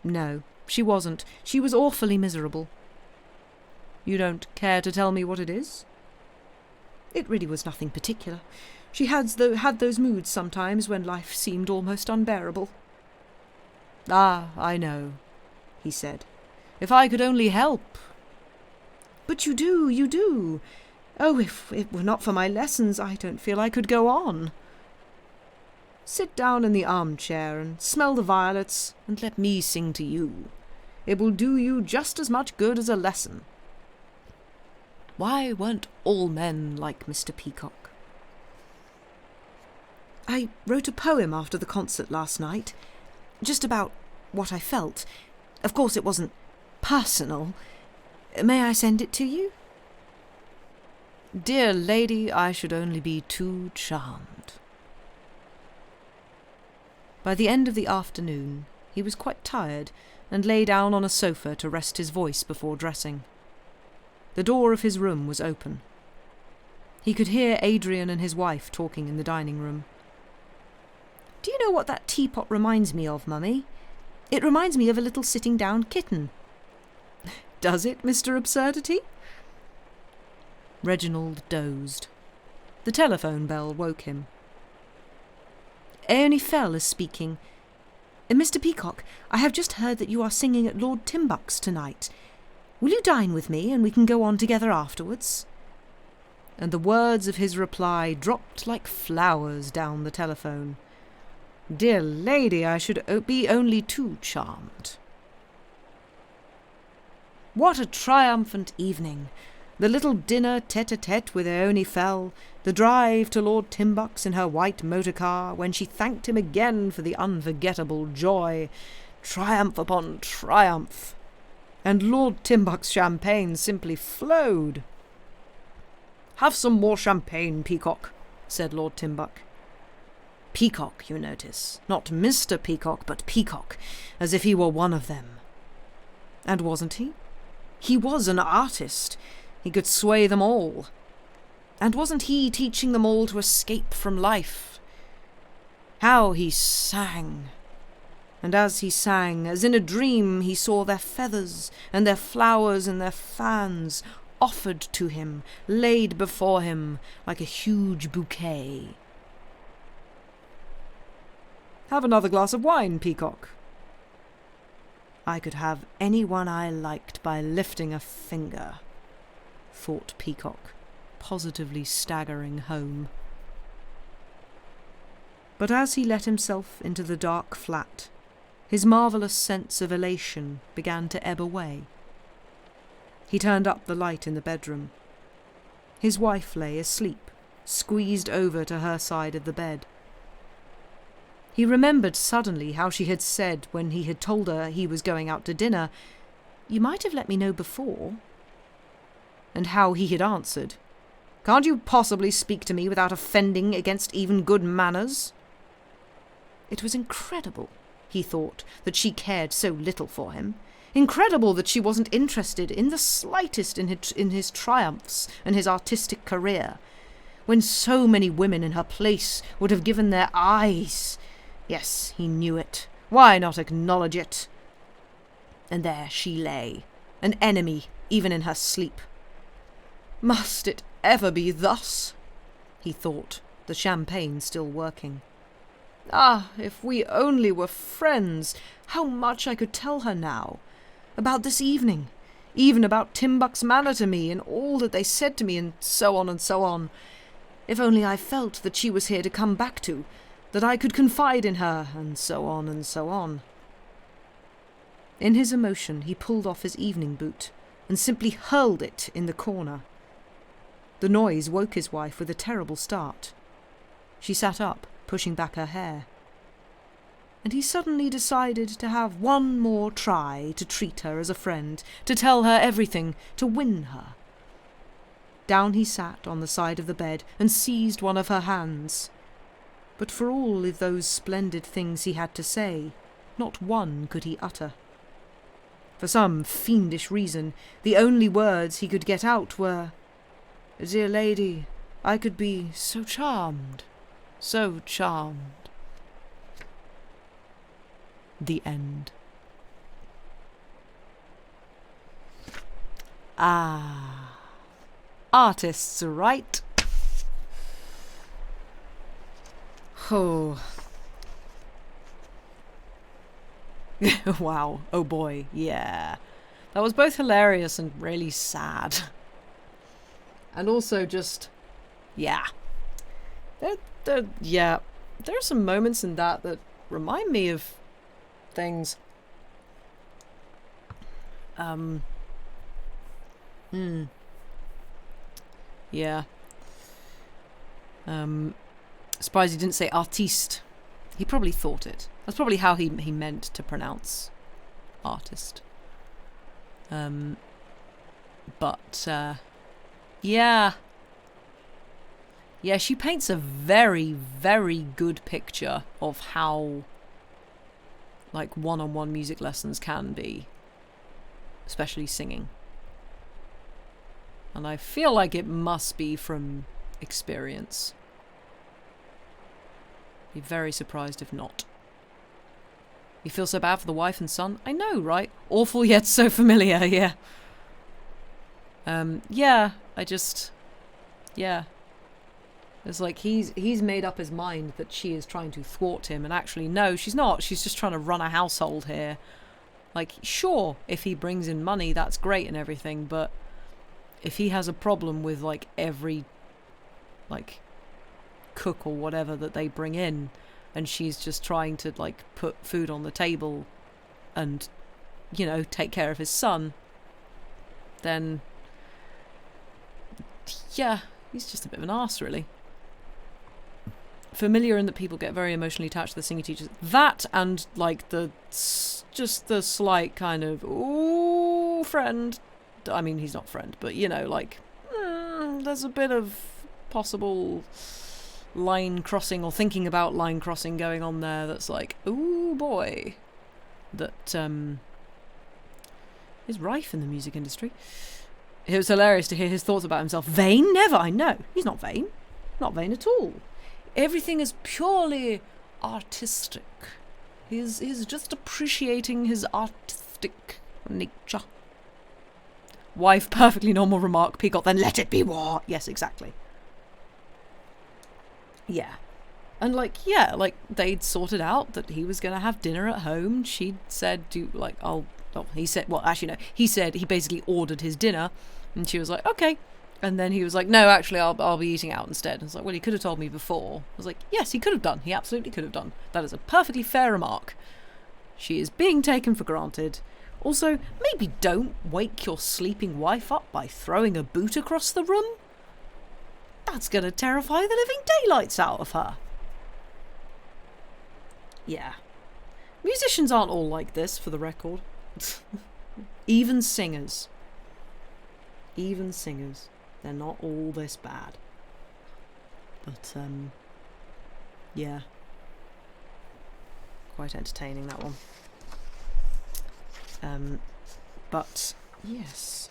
No, she wasn't. She was awfully miserable. "You don't care to tell me what it is?" It really was nothing particular. She had those moods sometimes when life seemed almost unbearable. "Ah, I know," he said. "If I could only help." "But you do, you do. Oh, if it were not for my lessons, I don't feel I could go on." "Sit down in the armchair and smell the violets and let me sing to you. It will do you just as much good as a lesson." Why weren't all men like Mr. Peacock? "I wrote a poem after the concert last night, just about what I felt. Of course it wasn't personal. May I send it to you?" Dear lady, I should only be too charmed. By the end of the afternoon, he was quite tired and lay down on a sofa to rest his voice before dressing. The door of his room was open. He could hear Adrian and his wife talking in the dining room. "Do you know what that teapot reminds me of, Mummy? It reminds me of a little sitting-down kitten." "Does it, Mr. Absurdity?" Reginald dozed. The telephone bell woke him. "Aeone Fell is speaking. Mr. Peacock, I have just heard that you are singing at Lord Timbuck's tonight. Will you dine with me, and we can go on together afterwards?" And the words of his reply dropped like flowers down the telephone. "Dear lady, I should be only too charmed." What a triumphant evening! The little dinner tete-a-tete with Aeone Fell, the drive to Lord Timbuck's in her white motor car, when she thanked him again for the unforgettable joy. Triumph upon triumph! And Lord Timbuck's champagne simply flowed. "Have some more champagne, Peacock," said Lord Timbuck. Peacock, you notice. Not Mr. Peacock, but Peacock, as if he were one of them. And wasn't he? He was an artist. He could sway them all. And wasn't he teaching them all to escape from life? How he sang! And as he sang, as in a dream, he saw their feathers and their flowers and their fans offered to him, laid before him like a huge bouquet. "Have another glass of wine, Peacock." I could have anyone I liked by lifting a finger, thought Peacock, positively staggering home. But as he let himself into the dark flat, his marvellous sense of elation began to ebb away. He turned up the light in the bedroom. His wife lay asleep, squeezed over to her side of the bed. He remembered suddenly how she had said when he had told her he was going out to dinner, "You might have let me know before." And how he had answered, "Can't you possibly speak to me without offending against even good manners?" It was incredible, he thought, that she cared so little for him. Incredible that she wasn't interested in the slightest in his triumphs and his artistic career, when so many women in her place would have given their eyes. Yes, he knew it. Why not acknowledge it? And there she lay, an enemy even in her sleep. Must it ever be thus? He thought, the champagne still working. Ah, if we only were friends, how much I could tell her now. About this evening, even about Timbuck's manner to me and all that they said to me and so on and so on. If only I felt that she was here to come back to, that I could confide in her, and so on and so on. In his emotion he pulled off his evening boot and simply hurled it in the corner. The noise woke his wife with a terrible start. She sat up, pushing back her hair. And he suddenly decided to have one more try to treat her as a friend, to tell her everything, to win her. Down he sat on the side of the bed and seized one of her hands. But for all of those splendid things he had to say, not one could he utter. For some fiendish reason, the only words he could get out were, "Dear lady, I could be so charmed, so charmed." The end. Ah, artists, right? Oh. Wow, oh boy, yeah. That was both hilarious and really sad. And also just, yeah. There are some moments in that remind me of things. Yeah. Surprised he didn't say artiste. He probably thought it. That's probably how he meant to pronounce artist. But yeah. Yeah, she paints a very, very good picture of how, like, one-on-one music lessons can be, especially singing. And I feel like it must be from experience. Be very surprised if not. You feel so bad for the wife and son? I know, right? Awful yet so familiar, yeah. Yeah. It's like he's made up his mind that she is trying to thwart him, and actually, no, she's not. She's just trying to run a household here. Like, sure, if he brings in money, that's great and everything, but if he has a problem with, like, every, like, cook or whatever that they bring in, and she's just trying to, like, put food on the table and, you know, take care of his son, then, yeah, he's just a bit of an arse, really. Familiar in that people get very emotionally attached to the singing teachers. That and, like, just the slight kind of, ooh, friend. I mean, he's not friend, but, you know, like, there's a bit of possible line crossing or thinking about line crossing going on there that's like, ooh, boy. That is rife in the music industry. It was hilarious to hear his thoughts about himself. Vain? Never, I know. He's not vain. Not vain at all. Everything is purely artistic. He's just appreciating his artistic nature. Wife, perfectly normal remark. Peacock, then let it be war. Yes, exactly. Yeah. And, like, yeah, like, they'd sorted out that he was going to have dinner at home. She'd said, he said he basically ordered his dinner. And she was like, okay. And then he was like, no, actually, I'll be eating out instead. And I was like, well, he could have told me before. I was like, yes, he could have done. He absolutely could have done. That is a perfectly fair remark. She is being taken for granted. Also, maybe don't wake your sleeping wife up by throwing a boot across the room. That's going to terrify the living daylights out of her. Yeah. Musicians aren't all like this, for the record. Even singers. They're not all this bad. But, yeah. Quite entertaining, that one. But, yes.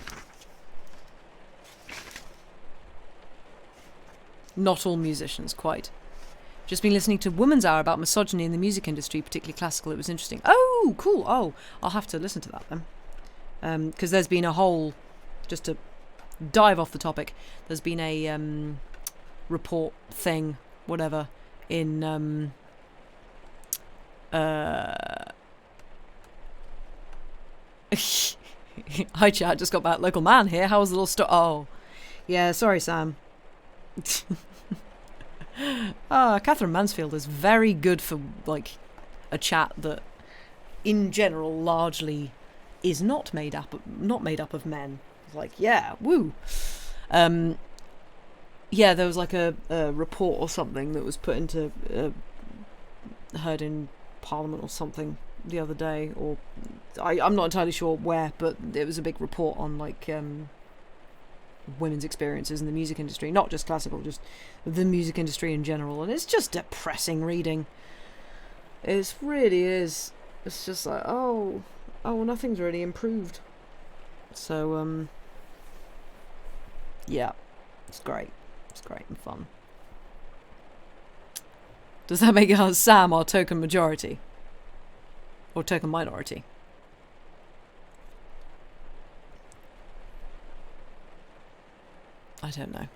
Not all musicians, quite. Just been listening to Woman's Hour about misogyny in the music industry, particularly classical. It was interesting. Oh, cool. Oh, I'll have to listen to that then. Because there's been a whole, just to dive off the topic, there's been a report thing, whatever, in hi chat, just got back. Local man here. How was the little oh, yeah, sorry Sam. Katherine Mansfield is very good for, like, a chat that in general largely is not made up of men. Like, yeah, woo. Yeah, there was like a report or something that was put into heard in Parliament or something the other day, or I'm not entirely sure where, but it was a big report on, like, women's experiences in the music industry, not just classical, just the music industry in general, and it's just depressing reading. It really is. It's just like, oh, nothing's really improved. So, yeah, it's great. It's great and fun. Does that make us Sam our token majority? Or token minority? I don't know.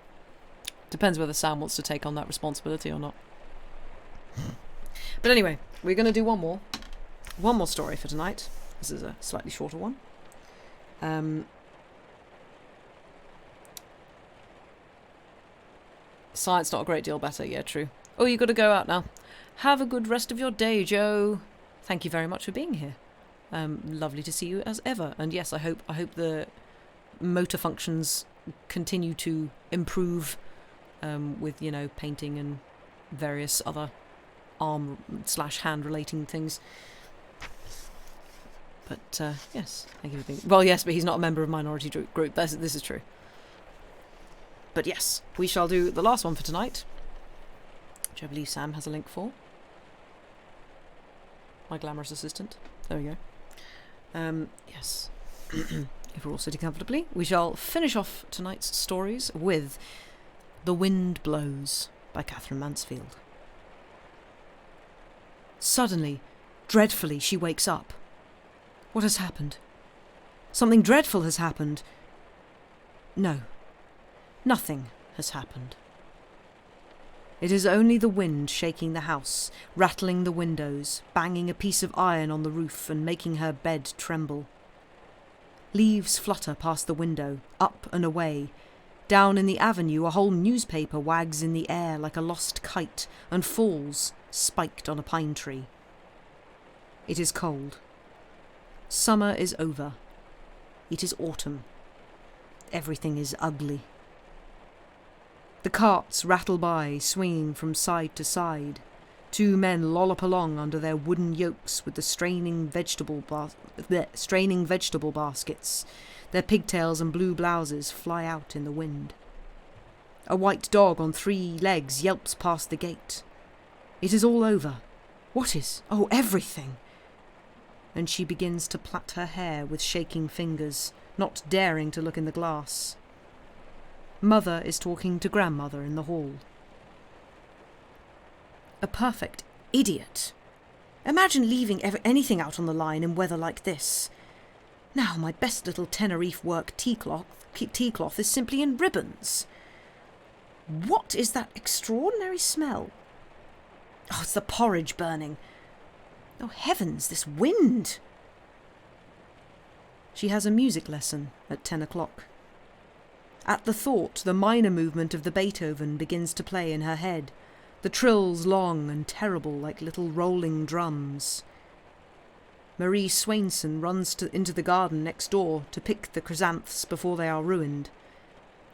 Depends whether Sam wants to take on that responsibility or not. But anyway, we're going to do one more story for tonight. This is a slightly shorter one. Science not a great deal better, yeah, true. Oh, you got to go out now. Have a good rest of your day, Joe. Thank you very much for being here. Lovely to see you as ever. And yes, I hope the motor functions continue to improve with, you know, painting and various other arm/hand relating things. But yes, thank you for being. Well, yes, but he's not a member of minority group. This is true. But yes, we shall do the last one for tonight, which I believe Sam has a link for. My glamorous assistant. There we go. Yes. If we're all sitting comfortably, we shall finish off tonight's stories with The Wind Blows by Katherine Mansfield. Suddenly, dreadfully, she wakes up. What has happened? Something dreadful has happened. No, nothing has happened. It is only the wind shaking the house, rattling the windows, banging a piece of iron on the roof and making her bed tremble. Leaves flutter past the window, up and away. Down in the avenue, a whole newspaper wags in the air like a lost kite and falls, spiked on a pine tree. It is cold. Summer is over. It is autumn. Everything is ugly. The carts rattle by, swinging from side to side. Two men lollop along under their wooden yokes with the straining vegetable baskets. Their pigtails and blue blouses fly out in the wind. A white dog on 3 legs yelps past the gate. It is all over. What is? Oh, everything. And she begins to plait her hair with shaking fingers, not daring to look in the glass. Mother is talking to grandmother in the hall. A perfect idiot. Imagine leaving anything out on the line in weather like this. Now my best little Tenerife work tea cloth is simply in ribbons. What is that extraordinary smell? Oh, it's the porridge burning. Oh, heavens, this wind! She has a music lesson at 10 o'clock. At the thought, the minor movement of the Beethoven begins to play in her head, the trills long and terrible like little rolling drums. Marie Swainson runs into the garden next door to pick the chrysanths before they are ruined.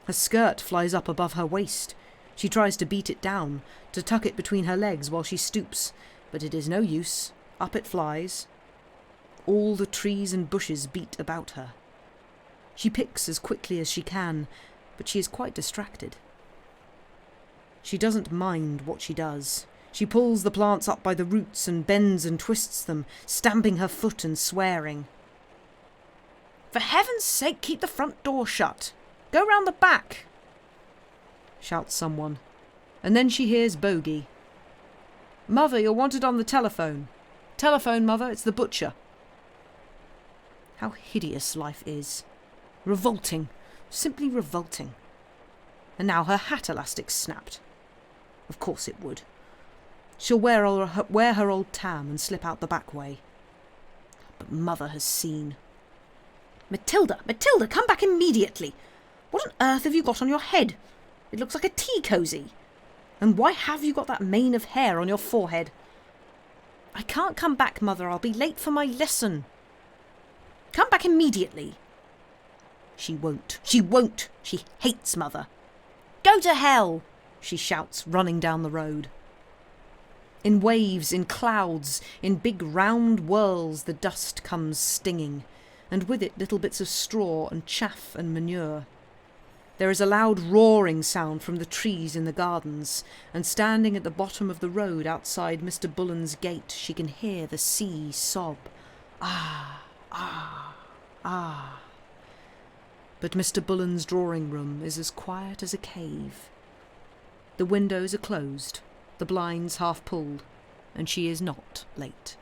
Her skirt flies up above her waist. She tries to beat it down, to tuck it between her legs while she stoops, but it is no use. Up it flies. All the trees and bushes beat about her. She picks as quickly as she can, but she is quite distracted. She doesn't mind what she does. She pulls the plants up by the roots and bends and twists them, stamping her foot and swearing. "For heaven's sake, keep the front door shut! Go round the back!" shouts someone, and then she hears Bogey. "Mother, you're wanted on the telephone. Telephone, Mother, it's the butcher." How hideous life is. Revolting, simply revolting. And now her hat elastic's snapped. Of course it would. She'll wear her old tam and slip out the back way. But Mother has seen. Matilda, come back immediately! What on earth have you got on your head? It looks like a tea cosy. And why have you got that mane of hair on your forehead? I can't come back, Mother. I'll be late for my lesson. Come back immediately. She won't. She hates Mother. Go to hell, she shouts, running down the road. In waves, in clouds, in big round whirls, the dust comes stinging, and with it little bits of straw and chaff and manure. There is a loud roaring sound from the trees in the gardens, and standing at the bottom of the road outside Mr. Bullen's gate, she can hear the sea sob. Ah, ah, ah. But Mr. Bullen's drawing room is as quiet as a cave. The windows are closed, the blinds half pulled, and she is not late.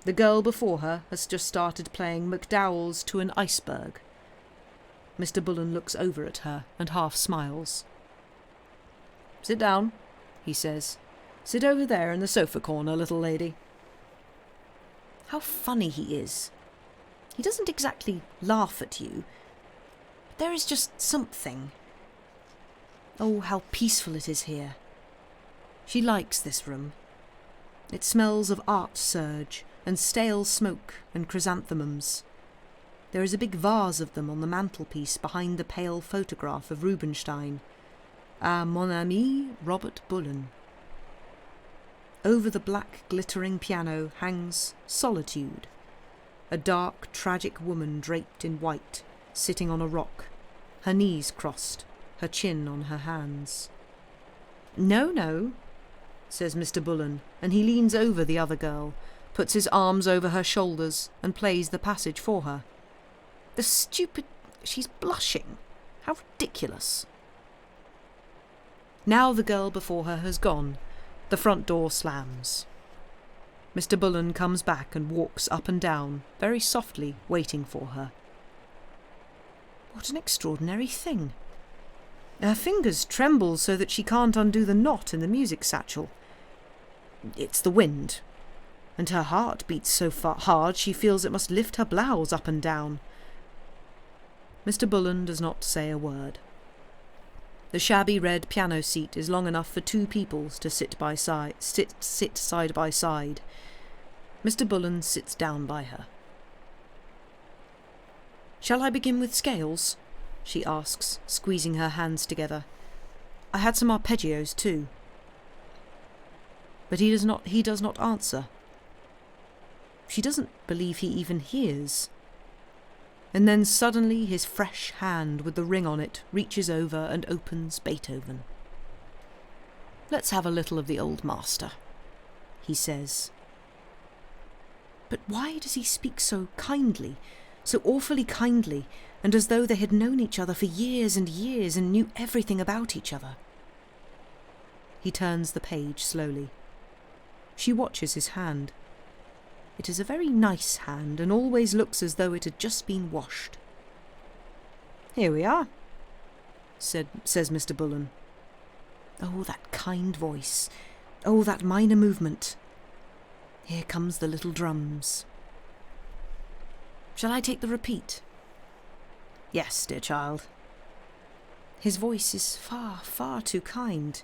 The girl before her has just started playing MacDowell's To an Iceberg. Mr. Bullen looks over at her and half smiles. "Sit down," he says. "Sit over there in the sofa corner, little lady." How funny he is. He doesn't exactly laugh at you, but there is just something. Oh, how peaceful it is here. She likes this room. It smells of art serge and stale smoke and chrysanthemums. There is a big vase of them on the mantelpiece behind the pale photograph of Rubinstein. Ah, mon ami, Robert Bullen. Over the black glittering piano hangs Solitude, a dark, tragic woman draped in white, sitting on a rock, her knees crossed, her chin on her hands. "No, no," says Mr. Bullen, and he leans over the other girl, puts his arms over her shoulders and plays the passage for her. The stupid... she's blushing. How ridiculous. Now the girl before her has gone. The front door slams. Mr. Bullen comes back and walks up and down, very softly, waiting for her. What an extraordinary thing. Her fingers tremble so that she can't undo the knot in the music satchel. It's the wind, and her heart beats so hard she feels it must lift her blouse up and down. Mr. Bullen does not say a word. The shabby red piano seat is long enough for two people to sit side by side. Mr. Bullen sits down by her. "Shall I begin with scales?" she asks, squeezing her hands together. "I had some arpeggios too." But he does not answer. She doesn't believe he even hears. And then suddenly his fresh hand with the ring on it reaches over and opens Beethoven. "Let's have a little of the old master," he says. But why does he speak so kindly, so awfully kindly, and as though they had known each other for years and years and knew everything about each other? He turns the page slowly. She watches his hand. It is a very nice hand and always looks as though it had just been washed. "Here we are," says Mr. Bullen. Oh, that kind voice. Oh, that minor movement. Here comes the little drums. "Shall I take the repeat?" "Yes, dear child." His voice is far, far too kind.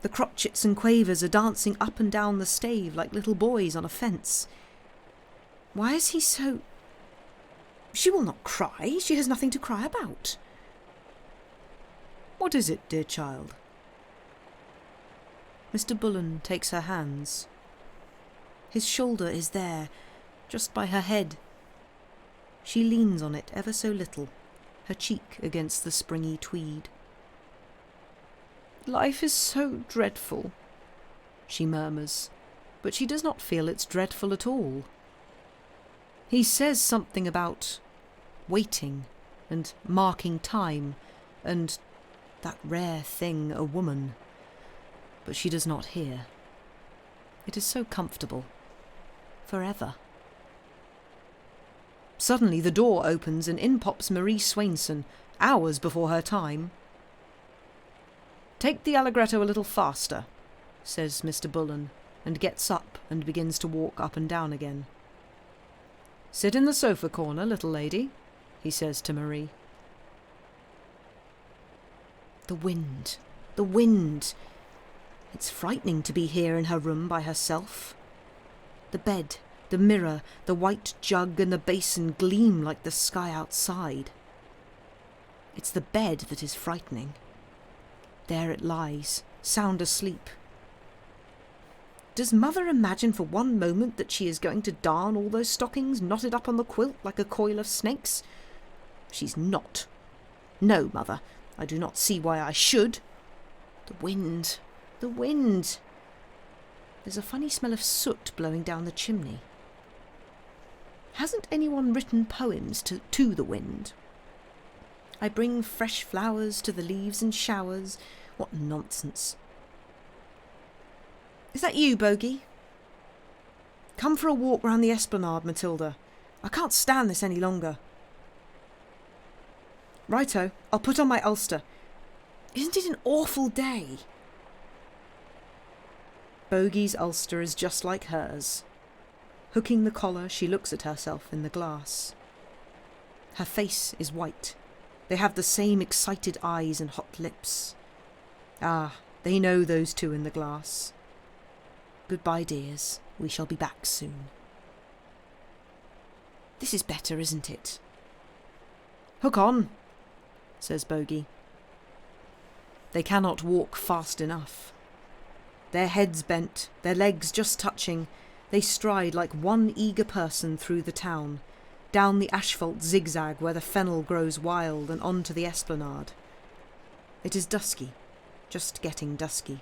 The crotchets and quavers are dancing up and down the stave like little boys on a fence. Why is he so... She will not cry. She has nothing to cry about. "What is it, dear child?" Mr. Bullen takes her hands. His shoulder is there, just by her head. She leans on it ever so little, her cheek against the springy tweed. "Life is so dreadful," she murmurs, but she does not feel it's dreadful at all. He says something about waiting and marking time and that rare thing, a woman, but she does not hear. It is so comfortable. Forever. Suddenly the door opens and in pops Marie Swainson, hours before her time. "Take the allegretto a little faster," says Mr. Bullen, and gets up and begins to walk up and down again. "Sit in the sofa corner, little lady," he says to Marie. The wind. The wind. It's frightening to be here in her room by herself. The bed, the mirror, the white jug and the basin gleam like the sky outside. It's the bed that is frightening. There it lies, sound asleep. Does Mother imagine for one moment that she is going to darn all those stockings knotted up on the quilt like a coil of snakes? She's not. No, Mother, I do not see why I should. The wind, the wind. There's a funny smell of soot blowing down the chimney. Hasn't anyone written poems to the wind? I bring fresh flowers to the leaves and showers. What nonsense. Is that you, Bogey? Come for a walk round the esplanade, Matilda. I can't stand this any longer. Righto, I'll put on my ulster. Isn't it an awful day? Bogey's ulster is just like hers. Hooking the collar, she looks at herself in the glass. Her face is white. They have the same excited eyes and hot lips. Ah, they know those two in the glass. Goodbye, dears. We shall be back soon. This is better, isn't it? Hook on, says Bogey. They cannot walk fast enough. Their heads bent, their legs just touching, they stride like one eager person through the town, down the asphalt zigzag where the fennel grows wild and onto the esplanade. It is dusky, just getting dusky.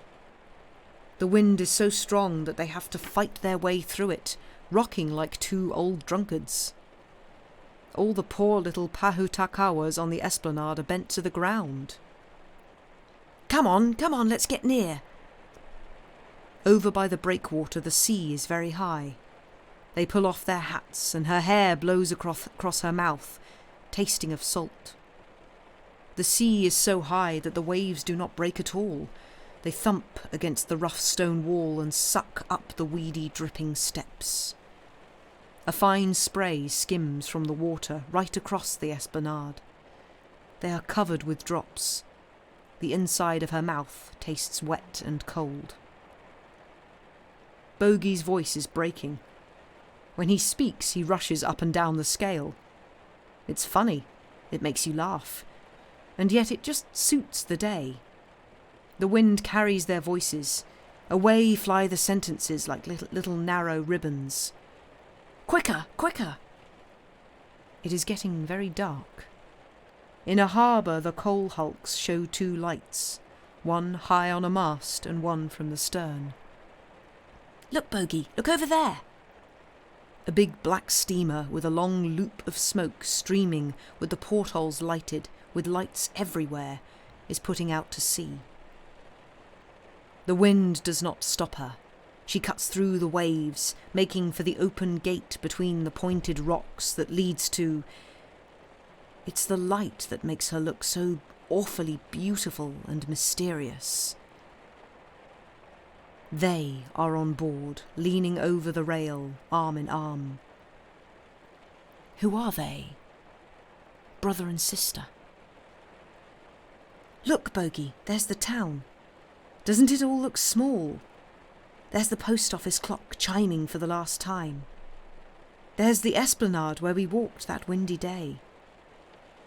The wind is so strong that they have to fight their way through it, rocking like two old drunkards. All the poor little pahutakawas on the esplanade are bent to the ground. Come on, let's get near. Over by the breakwater the sea is very high. They pull off their hats and her hair blows across her mouth, tasting of salt. The sea is so high that the waves do not break at all. They thump against the rough stone wall and suck up the weedy, dripping steps. A fine spray skims from the water right across the esplanade. They are covered with drops. The inside of her mouth tastes wet and cold. Bogey's voice is breaking. When he speaks, he rushes up and down the scale. It's funny. It makes you laugh. And yet it just suits the day. The wind carries their voices. Away fly the sentences like little narrow ribbons. Quicker, quicker! It is getting very dark. In a harbour the coal hulks show two lights, one high on a mast and one from the stern. Look, Bogey, look over there! A big black steamer with a long loop of smoke streaming with the portholes lighted, with lights everywhere, is putting out to sea. The wind does not stop her. She cuts through the waves, making for the open gate between the pointed rocks that leads to... It's the light that makes her look so awfully beautiful and mysterious. They are on board, leaning over the rail, arm in arm. Who are they? Brother and sister. Look, Bogey, there's the town. Doesn't it all look small? There's the post office clock chiming for the last time. There's the esplanade where we walked that windy day.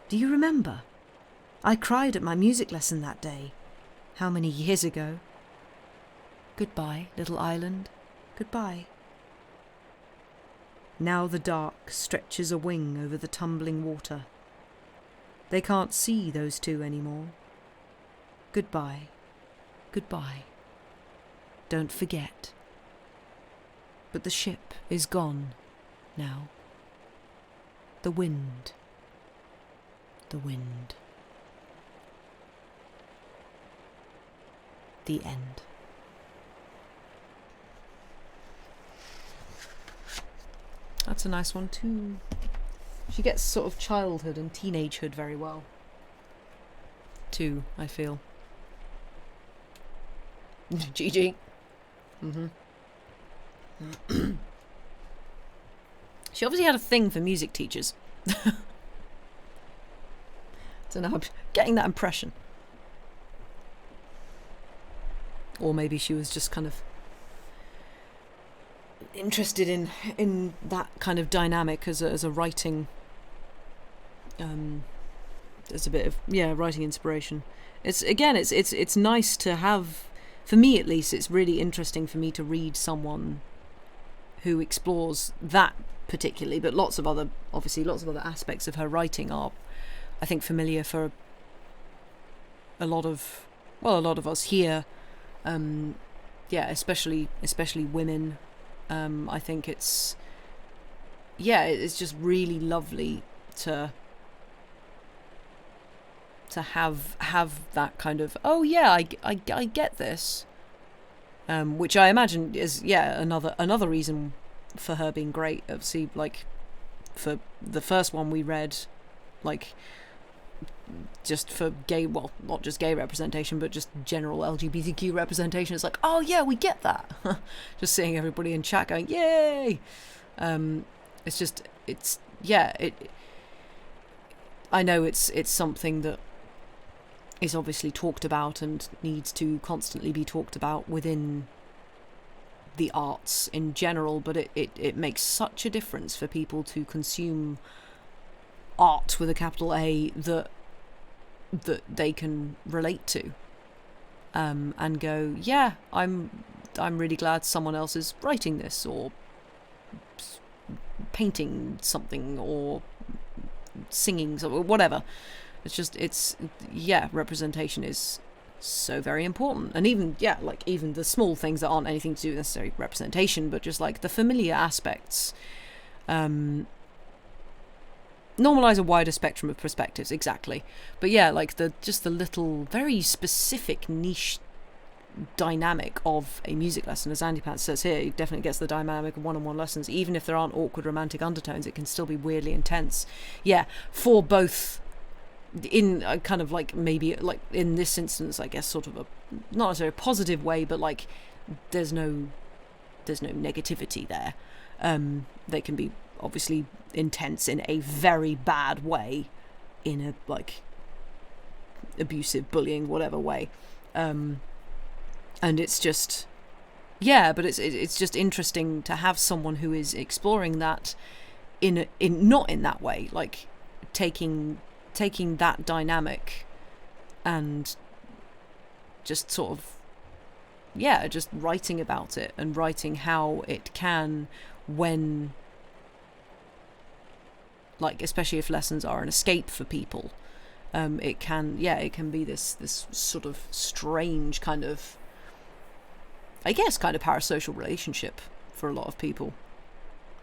Do you remember? I cried at my music lesson that day. How many years ago? Goodbye, little island. Goodbye. Now the dark stretches a wing over the tumbling water. They can't see those two anymore. Goodbye. Goodbye. Don't forget. But the ship is gone now. The wind. The wind. The end. That's a nice one too. She gets sort of childhood and teenagehood very well too, I feel. GG. She obviously had a thing for music teachers. Don't know, I'm getting that impression. Or maybe she was just kind of interested in that kind of dynamic as a writing, as a bit of writing inspiration. It's nice to have. For me, at least, it's really interesting for me to read someone who explores that particularly, but lots of other aspects of her writing are, I think, familiar for a lot of us here. Especially women. I think it's just really lovely to have that kind of I get this, which I imagine is another reason for her being great. Obviously, like for the first one we read, like just for gay, well, not just gay representation, but just general LGBTQ representation. It's like, oh yeah, we get that. Just seeing everybody in chat going, yay! I know it's something that is obviously talked about and needs to constantly be talked about within the arts in general, but it makes such a difference for people to consume art with a capital A that they can relate to, and go, yeah, I'm really glad someone else is writing this, or painting something, or singing something, or whatever. representation is so very important. And even even the small things that aren't anything to do with necessarily representation, but just like the familiar aspects, normalize a wider spectrum of perspectives, exactly. But yeah, like the little very specific niche dynamic of a music lesson, as Andy Pants says here, it definitely gets the dynamic of one-on-one lessons. Even if there aren't awkward romantic undertones, it can still be weirdly intense. Yeah, for both in a kind of like, maybe like in this instance, I guess sort of a not necessarily a positive way, but like there's no negativity there. They can be obviously intense in a very bad way, in a like abusive, bullying, whatever way. And it's just, but it's just interesting to have someone who is exploring that in not in that way, like taking that dynamic and just sort of just writing about it, and writing how it can, when like, especially if lessons are an escape for people, it can be this sort of strange kind of, I guess, kind of parasocial relationship for a lot of people,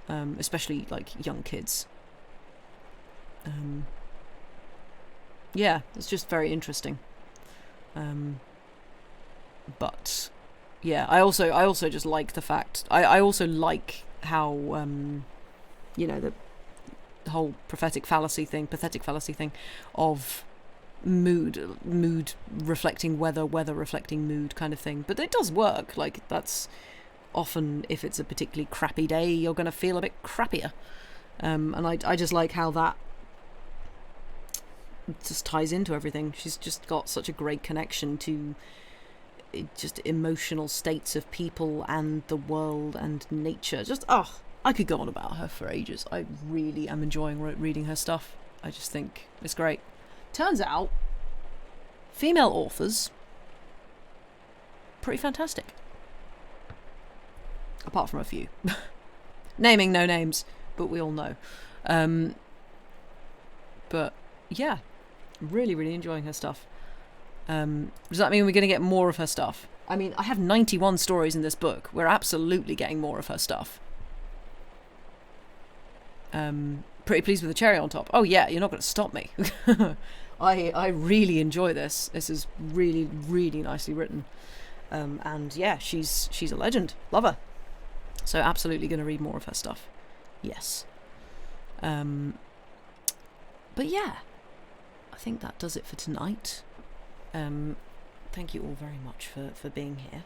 especially like young kids. It's just very interesting. But yeah, I also just like the fact, I also like how the whole pathetic fallacy thing of mood reflecting weather reflecting mood kind of thing. But it does work. Like, that's often, if it's a particularly crappy day, you're going to feel a bit crappier. And I just like how that just ties into everything. She's just got such a great connection to just emotional states of people and the world and nature. Just, I could go on about her for ages. I really am enjoying reading her stuff. I just think it's great. Turns out, female authors, pretty fantastic. Apart from a few. Naming no names, but we all know. But yeah, really, really enjoying her stuff. Does that mean we're going to get more of her stuff? I mean, I have 91 stories in this book. We're absolutely getting more of her stuff. Pretty pleased with the cherry on top. Oh yeah, you're not going to stop me. I really enjoy this. This is really, really nicely written. And yeah, she's a legend. Love her. So absolutely going to read more of her stuff. Yes. But yeah, I think that does it for tonight. Thank you all very much for being here.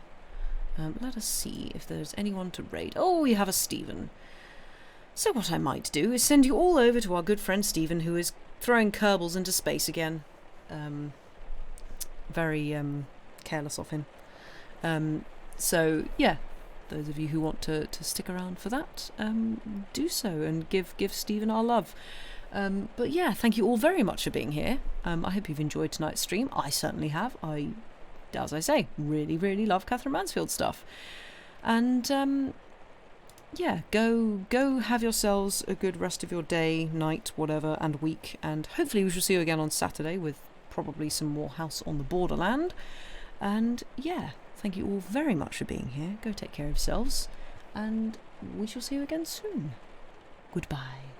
Let us see if there's anyone to raid. Oh, we have a Stephen. So what I might do is send you all over to our good friend Stephen, who is throwing Kerbals into space again. Very careless of him. So yeah, those of you who want to stick around for that, do so, and give Stephen our love. But yeah, thank you all very much for being here. I hope you've enjoyed tonight's stream. I certainly have. I, as I say, really, really love Katherine Mansfield stuff. And yeah, go have yourselves a good rest of your day, night, whatever, and week. And hopefully we shall see you again on Saturday with probably some more House on the Borderland. And yeah, thank you all very much for being here. Go take care of yourselves, and we shall see you again soon. Goodbye.